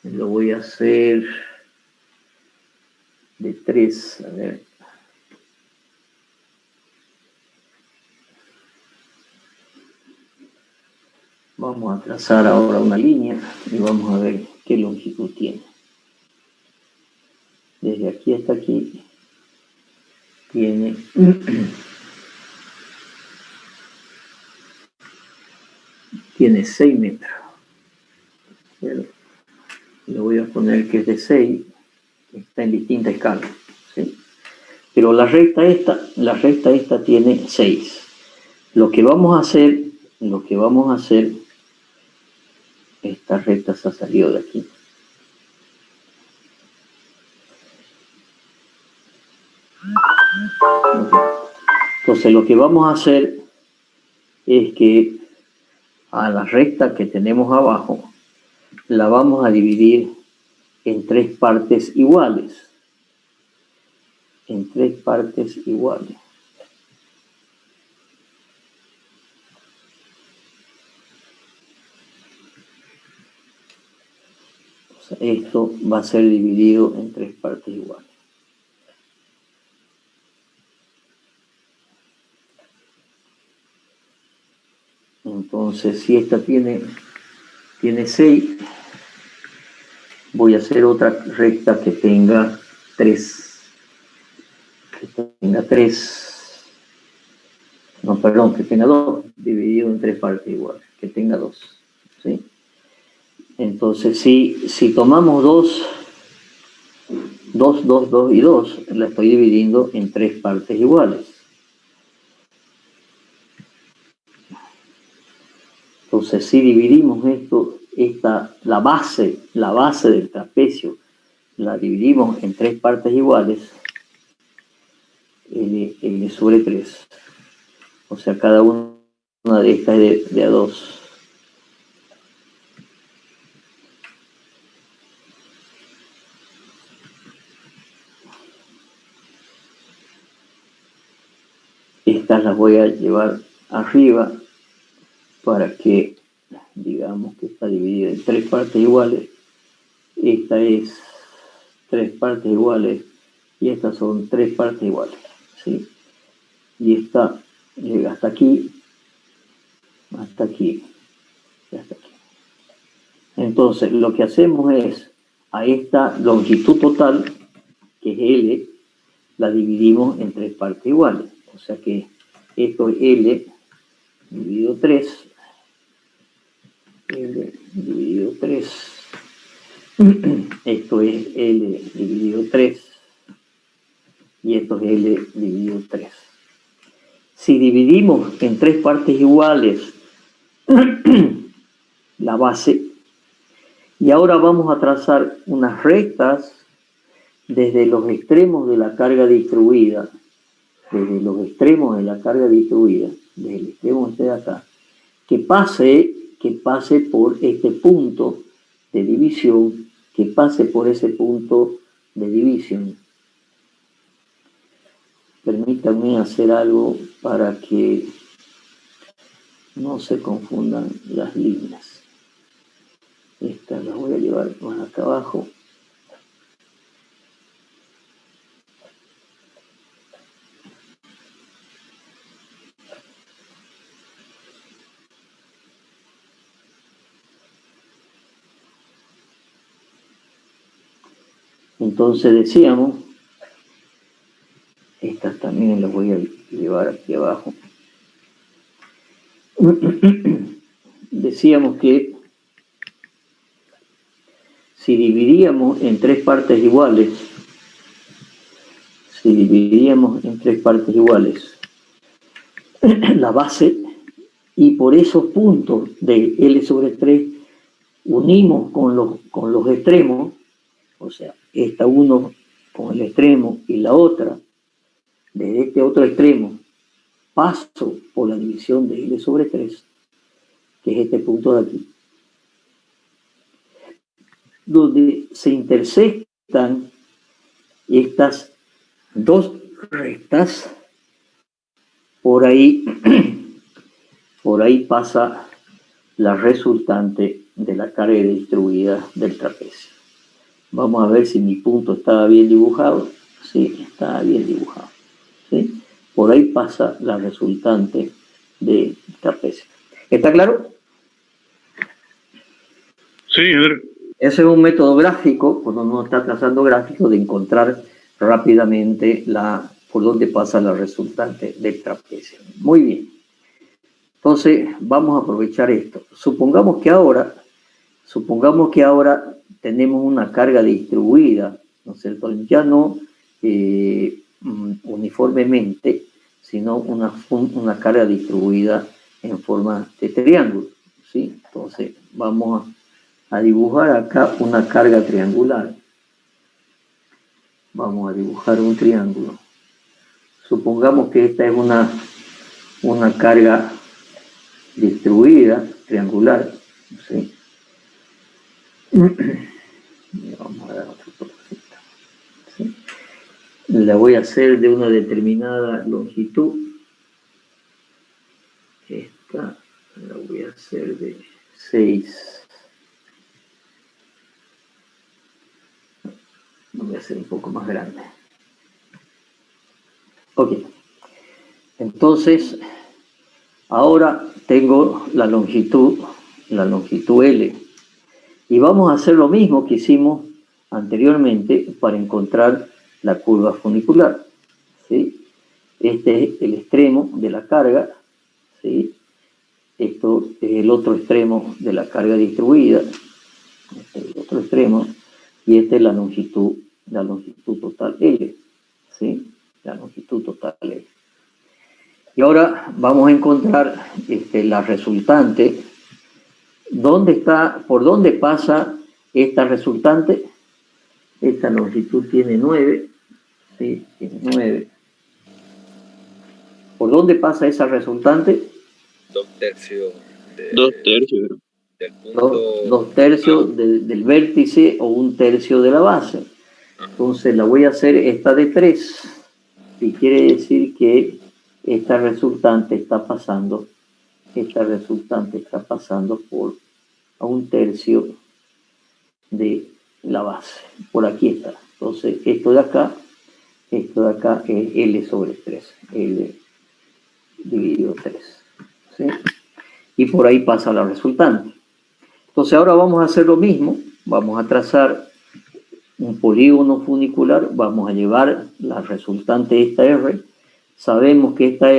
Lo voy a hacer de 3. A ver. Vamos a trazar ahora una línea y vamos a ver qué longitud tiene. Desde aquí hasta aquí tiene tiene 6 metros. Pero le voy a poner que es de 6, está en distinta escala, ¿sí? Pero la recta esta tiene 6. Lo que vamos a hacer, esta recta se ha salido de aquí. Entonces lo que vamos a hacer es que a la recta que tenemos abajo la vamos a dividir en 3 partes iguales. En 3 partes iguales. O sea, esto va a ser dividido en 3 partes iguales. Entonces, si esta tiene 6, voy a hacer otra recta que tenga 3. Que tenga 2, dividido en 3 partes iguales, que tenga 2, ¿sí? Entonces, si tomamos 2 y 2, la estoy dividiendo en 3 partes iguales. Entonces, si dividimos esto, la base del trapecio, la dividimos en 3 partes iguales, L sobre 3. O sea, cada una de estas es de a 2. Estas las voy a llevar arriba para que digamos que está dividida en 3 partes iguales. Esta es 3 partes iguales y estas son 3 partes iguales, ¿sí? Y esta llega hasta aquí y hasta aquí. Entonces, lo que hacemos es, a esta longitud total, que es L, la dividimos en 3 partes iguales. O sea que esto es L dividido 3. L dividido 3. Esto es L dividido 3. Y esto es L dividido 3. Si dividimos en 3 partes iguales la base, y ahora vamos a trazar unas rectas desde los extremos de la carga distribuida, desde el extremo este de acá, que pase por este punto de división, Permítanme hacer algo para que no se confundan las líneas. Estas las voy a llevar más acá abajo. Entonces decíamos, estas también las voy a llevar aquí abajo. Decíamos que si dividíamos en tres partes iguales, la base, y por esos puntos de L sobre 3 unimos con los extremos, o sea, esta uno con el extremo y la otra, desde este otro extremo, paso por la división de L sobre 3, que es este punto de aquí, donde se intersectan estas dos rectas, por ahí pasa la resultante de la carga distribuida del trapecio. Vamos a ver si mi punto estaba bien dibujado. Sí, estaba bien dibujado. ¿Sí? Por ahí pasa la resultante del trapecio. ¿Está claro? Sí, a ver. Ese es un método gráfico, cuando uno está trazando gráficos, de encontrar rápidamente por dónde pasa la resultante del trapecio. Muy bien. Entonces, vamos a aprovechar esto. Supongamos que ahora tenemos una carga distribuida, ¿no es cierto? Ya no uniformemente, sino una carga distribuida en forma de triángulo, ¿sí? Entonces, vamos a dibujar acá una carga triangular. Vamos a dibujar un triángulo. Supongamos que esta es una carga distribuida, triangular, ¿sí? Vamos a dar otra cosita, ¿sí? La voy a hacer de una determinada longitud. Esta la voy a hacer de 6. La voy a hacer un poco más grande. Ok. Entonces, ahora tengo la longitud L. Y vamos a hacer lo mismo que hicimos anteriormente para encontrar la curva funicular, ¿sí? Este es el extremo de la carga, ¿sí? Esto es el otro extremo de la carga distribuida, este es el otro extremo, y esta es la longitud total L, ¿sí? La longitud total L. Y ahora vamos a encontrar la resultante. ¿Por dónde pasa esta resultante? Esta longitud tiene 9, ¿sí? Tiene 9. ¿Por dónde pasa esa resultante? 2/3. 2/3. Del punto. 2/3 del vértice o 1/3 de la base. Entonces la voy a hacer esta de 3. Y quiere decir que esta resultante está pasando por a 1/3 de la base. Por aquí está. Entonces esto de acá es L sobre 3. L dividido 3. ¿Sí? Y por ahí pasa la resultante. Entonces ahora vamos a hacer lo mismo. Vamos a trazar un polígono funicular. Vamos a llevar la resultante de esta R. Sabemos que esta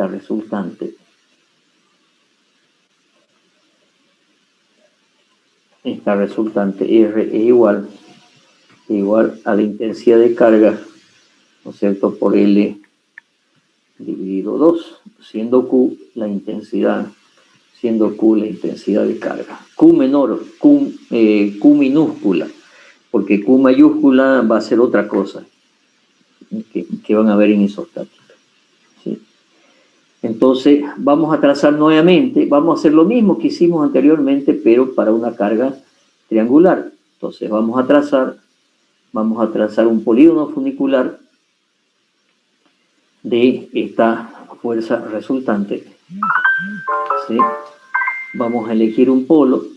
resultante, R es igual a la intensidad de carga, ¿no es cierto?, por L dividido 2, siendo Q la intensidad de carga. Q menor, Q minúscula, porque Q mayúscula va a ser otra cosa que van a ver en isostática. ¿Sí? Entonces, vamos a trazar nuevamente, vamos a hacer lo mismo que hicimos anteriormente, pero para una carga triangular. Entonces, vamos a trazar un polígono funicular de esta fuerza resultante. ¿Sí? Vamos a elegir un polo.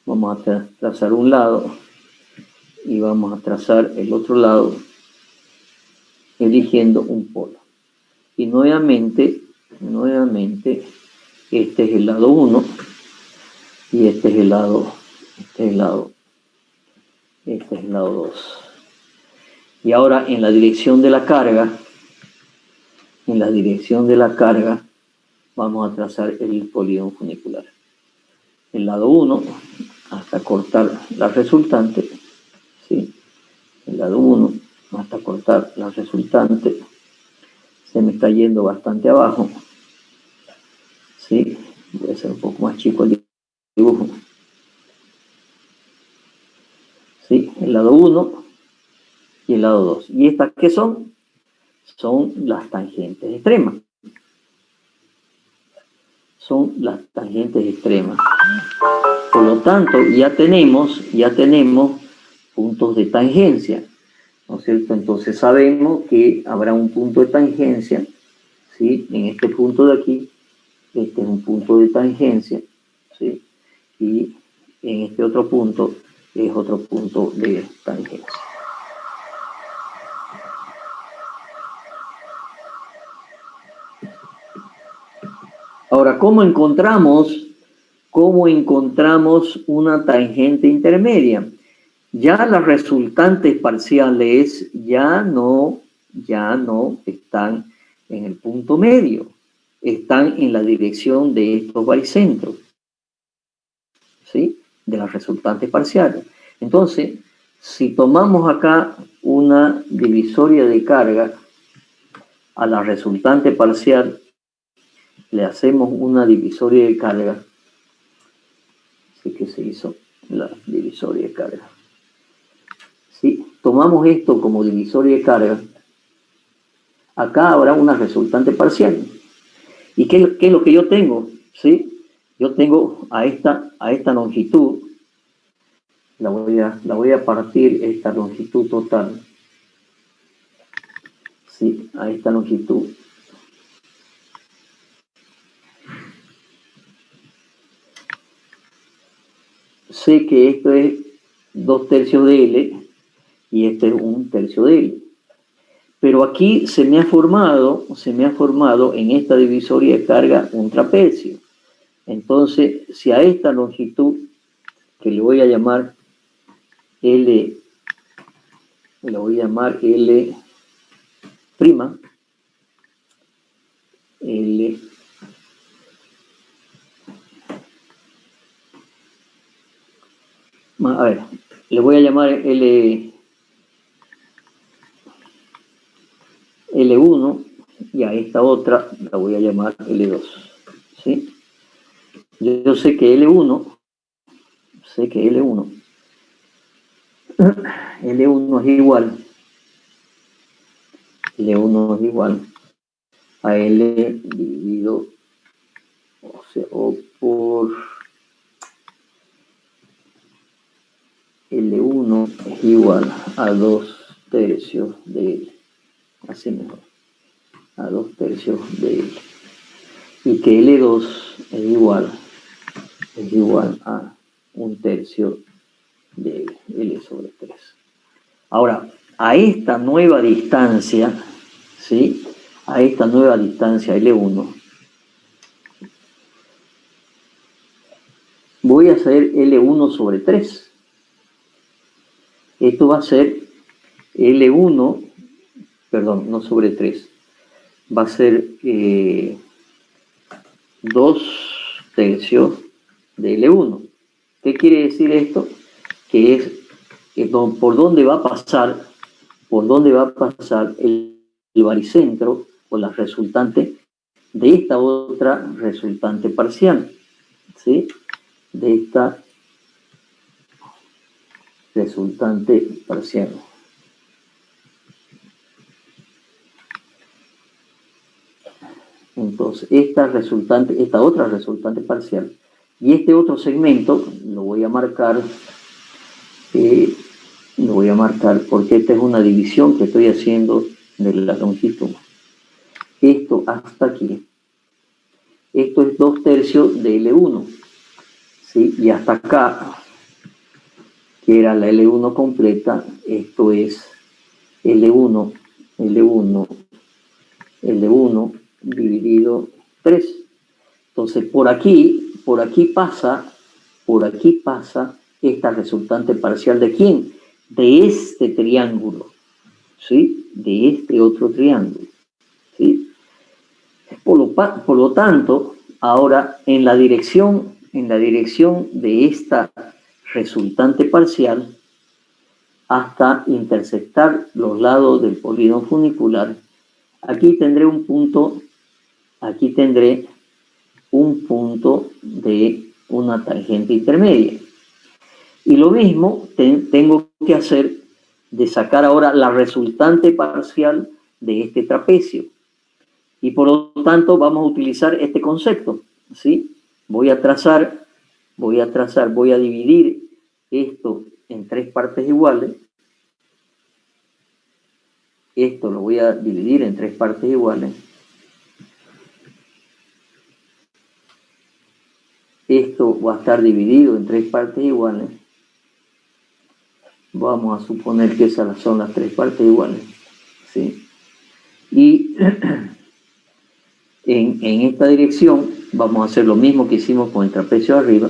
Vamos a trazar un lado y vamos a trazar el otro lado eligiendo un polo. Y nuevamente, este es el lado 1 y este es el lado 2. Y ahora en la dirección de la carga, vamos a trazar el polígono funicular. el lado 1 hasta cortar la resultante, ¿sí? El lado 1 hasta cortar la resultante, se me está yendo bastante abajo, ¿sí? Voy a hacer un poco más chico el dibujo, ¿sí? El lado 1 y el lado 2. ¿Y estas qué son? Son las tangentes extremas. Son las tangentes extremas. Por lo tanto, ya tenemos puntos de tangencia, ¿no es cierto? Entonces sabemos que habrá un punto de tangencia, ¿sí? En este punto de aquí, este es un punto de tangencia, ¿sí? Y en este otro punto es otro punto de tangencia. Ahora, ¿cómo encontramos una tangente intermedia? Ya las resultantes parciales ya no están en el punto medio, están en la dirección de estos baricentros, ¿sí? De las resultantes parciales. Entonces, si tomamos acá una divisoria de carga a la resultante parcial, le hacemos una divisoria de carga, así que se hizo la divisoria de carga. Si tomamos esto como divisoria de carga, acá habrá una resultante parcial. ¿Y qué es lo que yo tengo? ¿Sí? Yo tengo a esta longitud, la voy a partir esta longitud total, ¿sí? A esta longitud. Sé que esto es 2/3 de L y este es 1/3 de L. Pero aquí se me ha formado en esta divisoria de carga un trapecio. Entonces, si a esta longitud, que le voy a llamar L, prima, L, a ver, le voy a llamar L1 y a esta otra la voy a llamar L2, ¿sí? Yo sé que L1 es igual a L dividido, o por L1 es igual a 2/3 de L, así mejor, a 2/3 de L, y que L2 es igual a 1/3 de L sobre 3. Ahora, a esta nueva distancia, ¿sí? A esta nueva distancia L1, voy a hacer L1 sobre 3. Esto va a ser L1, perdón, no sobre 3, va a ser 2/3 de L1. ¿Qué quiere decir esto? Que es por dónde va a pasar el baricentro o la resultante de esta otra resultante parcial, ¿sí? De esta resultante parcial. Entonces, esta otra resultante parcial y este otro segmento lo voy a marcar porque esta es una división que estoy haciendo de la longitud. Esto hasta aquí. Esto es 2/3 de L1, ¿sí? Y hasta acá, que era la L1 completa, esto es L1 dividido 3. Entonces, por aquí pasa esta resultante parcial ¿de quién? De este triángulo, ¿sí? De este otro triángulo, ¿sí? Por lo tanto, ahora en la dirección en la dirección de esta resultante parcial hasta intersectar los lados del polígono funicular. Aquí tendré un punto de una tangente intermedia. Y lo mismo tengo que hacer de sacar ahora la resultante parcial de este trapecio. Y por lo tanto vamos a utilizar este concepto, ¿sí? Voy a dividir esto en tres partes iguales. Esto lo voy a dividir en tres partes iguales. Esto va a estar dividido en tres partes iguales. Vamos a suponer que esas son las tres partes iguales, ¿sí? Y en esta dirección vamos a hacer lo mismo que hicimos con el trapecio arriba,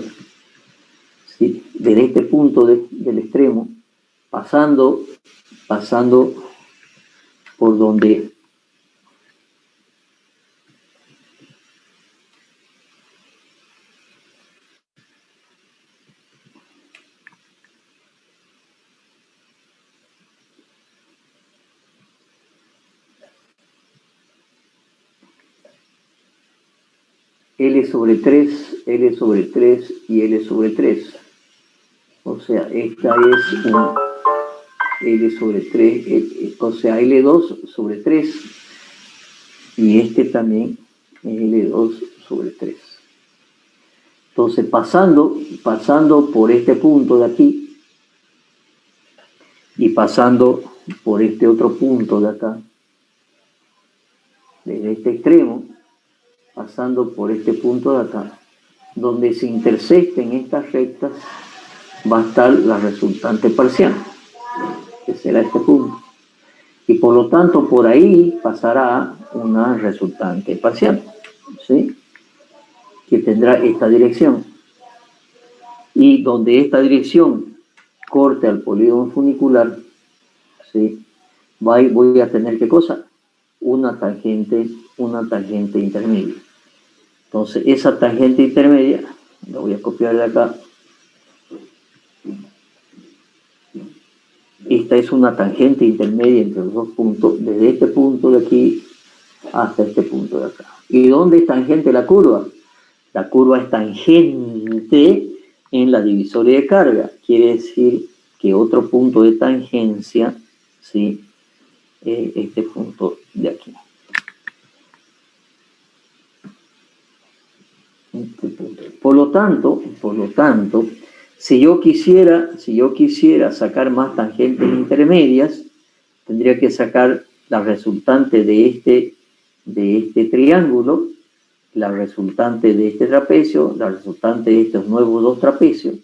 ¿sí? Desde este punto del extremo, pasando por donde L sobre 3 y L sobre 3. O sea, esta es un L sobre 3, o sea, L2 sobre 3. Y este también es L2 sobre 3. Entonces, pasando por este punto de aquí y pasando por este otro punto de acá, desde este extremo, pasando por este punto de acá, donde se intersecten estas rectas, va a estar la resultante parcial, que será este punto. Y por lo tanto, por ahí pasará una resultante parcial, ¿sí? Que tendrá esta dirección. Y donde esta dirección corte al polígono funicular, ¿sí? Voy a tener, ¿qué cosa? Una tangente intermedia. Entonces, esa tangente intermedia, la voy a copiar de acá. Esta es una tangente intermedia entre los dos puntos, desde este punto de aquí hasta este punto de acá. ¿Y dónde es tangente la curva? La curva es tangente en la divisoria de carga. Quiere decir que otro punto de tangencia, ¿sí? Este punto de aquí. Por lo tanto, si yo quisiera sacar más tangentes intermedias, tendría que sacar la resultante de este triángulo, la resultante de este trapecio, la resultante de estos nuevos dos trapecios,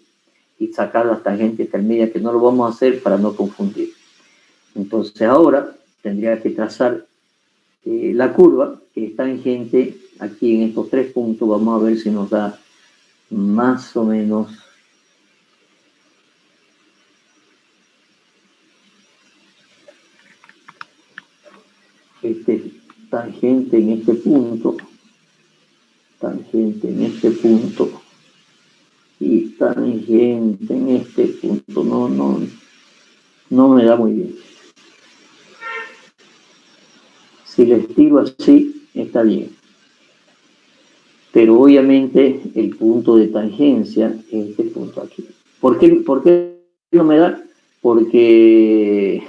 y sacar las tangentes intermedias, que no lo vamos a hacer para no confundir. Entonces ahora tendría que trazar la curva, que es tangente aquí en estos tres puntos. Vamos a ver si nos da más o menos tangente en este punto, y tangente en este punto. No me da muy bien. Si lo estiro así, está bien. Pero obviamente el punto de tangencia es este punto aquí. ¿Por qué no me da? Porque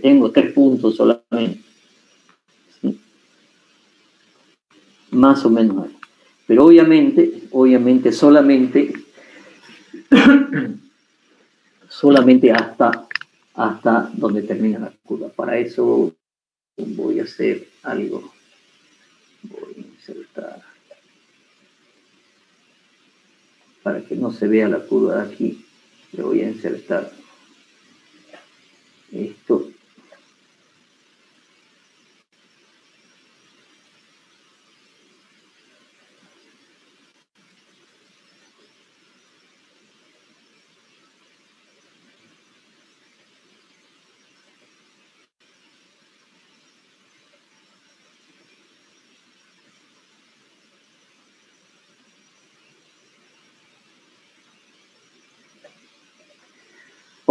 tengo tres puntos solamente. ¿Sí? Más o menos ahí. Pero obviamente solamente hasta donde termina la curva. Para eso voy a hacer algo. Voy a insertar, para que no se vea la curva de aquí, le voy a insertar esto.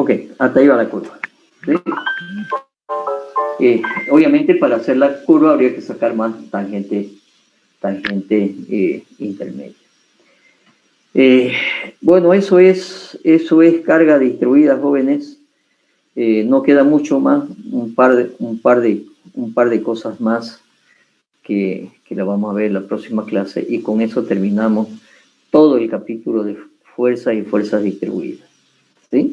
Ok, hasta ahí va la curva. ¿Sí? Obviamente para hacer la curva habría que sacar más tangente intermedia. Bueno, eso es carga distribuida, jóvenes. No queda mucho más, un par de cosas más que la vamos a ver en la próxima clase, y con eso terminamos todo el capítulo de fuerzas y fuerzas distribuidas. ¿Sí?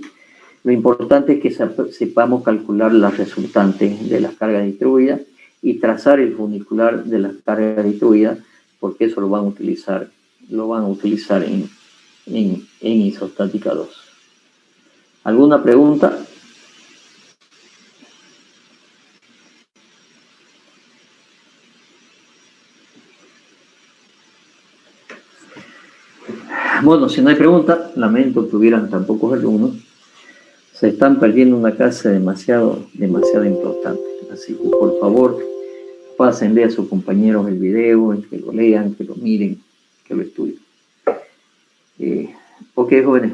Lo importante es que sepamos calcular las resultantes de las cargas distribuidas y trazar el funicular de las cargas distribuidas, porque eso lo van a utilizar en isostática 2. ¿Alguna pregunta? Bueno, si no hay pregunta, lamento que hubieran tan pocos alumnos. Se están perdiendo una clase demasiado importante. Así que, por favor, pásenle a sus compañeros el video, que lo lean, que lo miren, que lo estudien. Ok, jóvenes.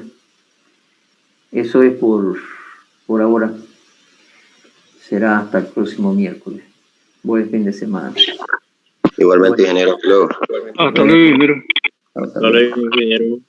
Eso es por ahora. Será hasta el próximo miércoles. Buen fin de semana. Igualmente, ingeniero. Hasta luego. Hasta luego, ingeniero. Hasta luego. Ingeniero.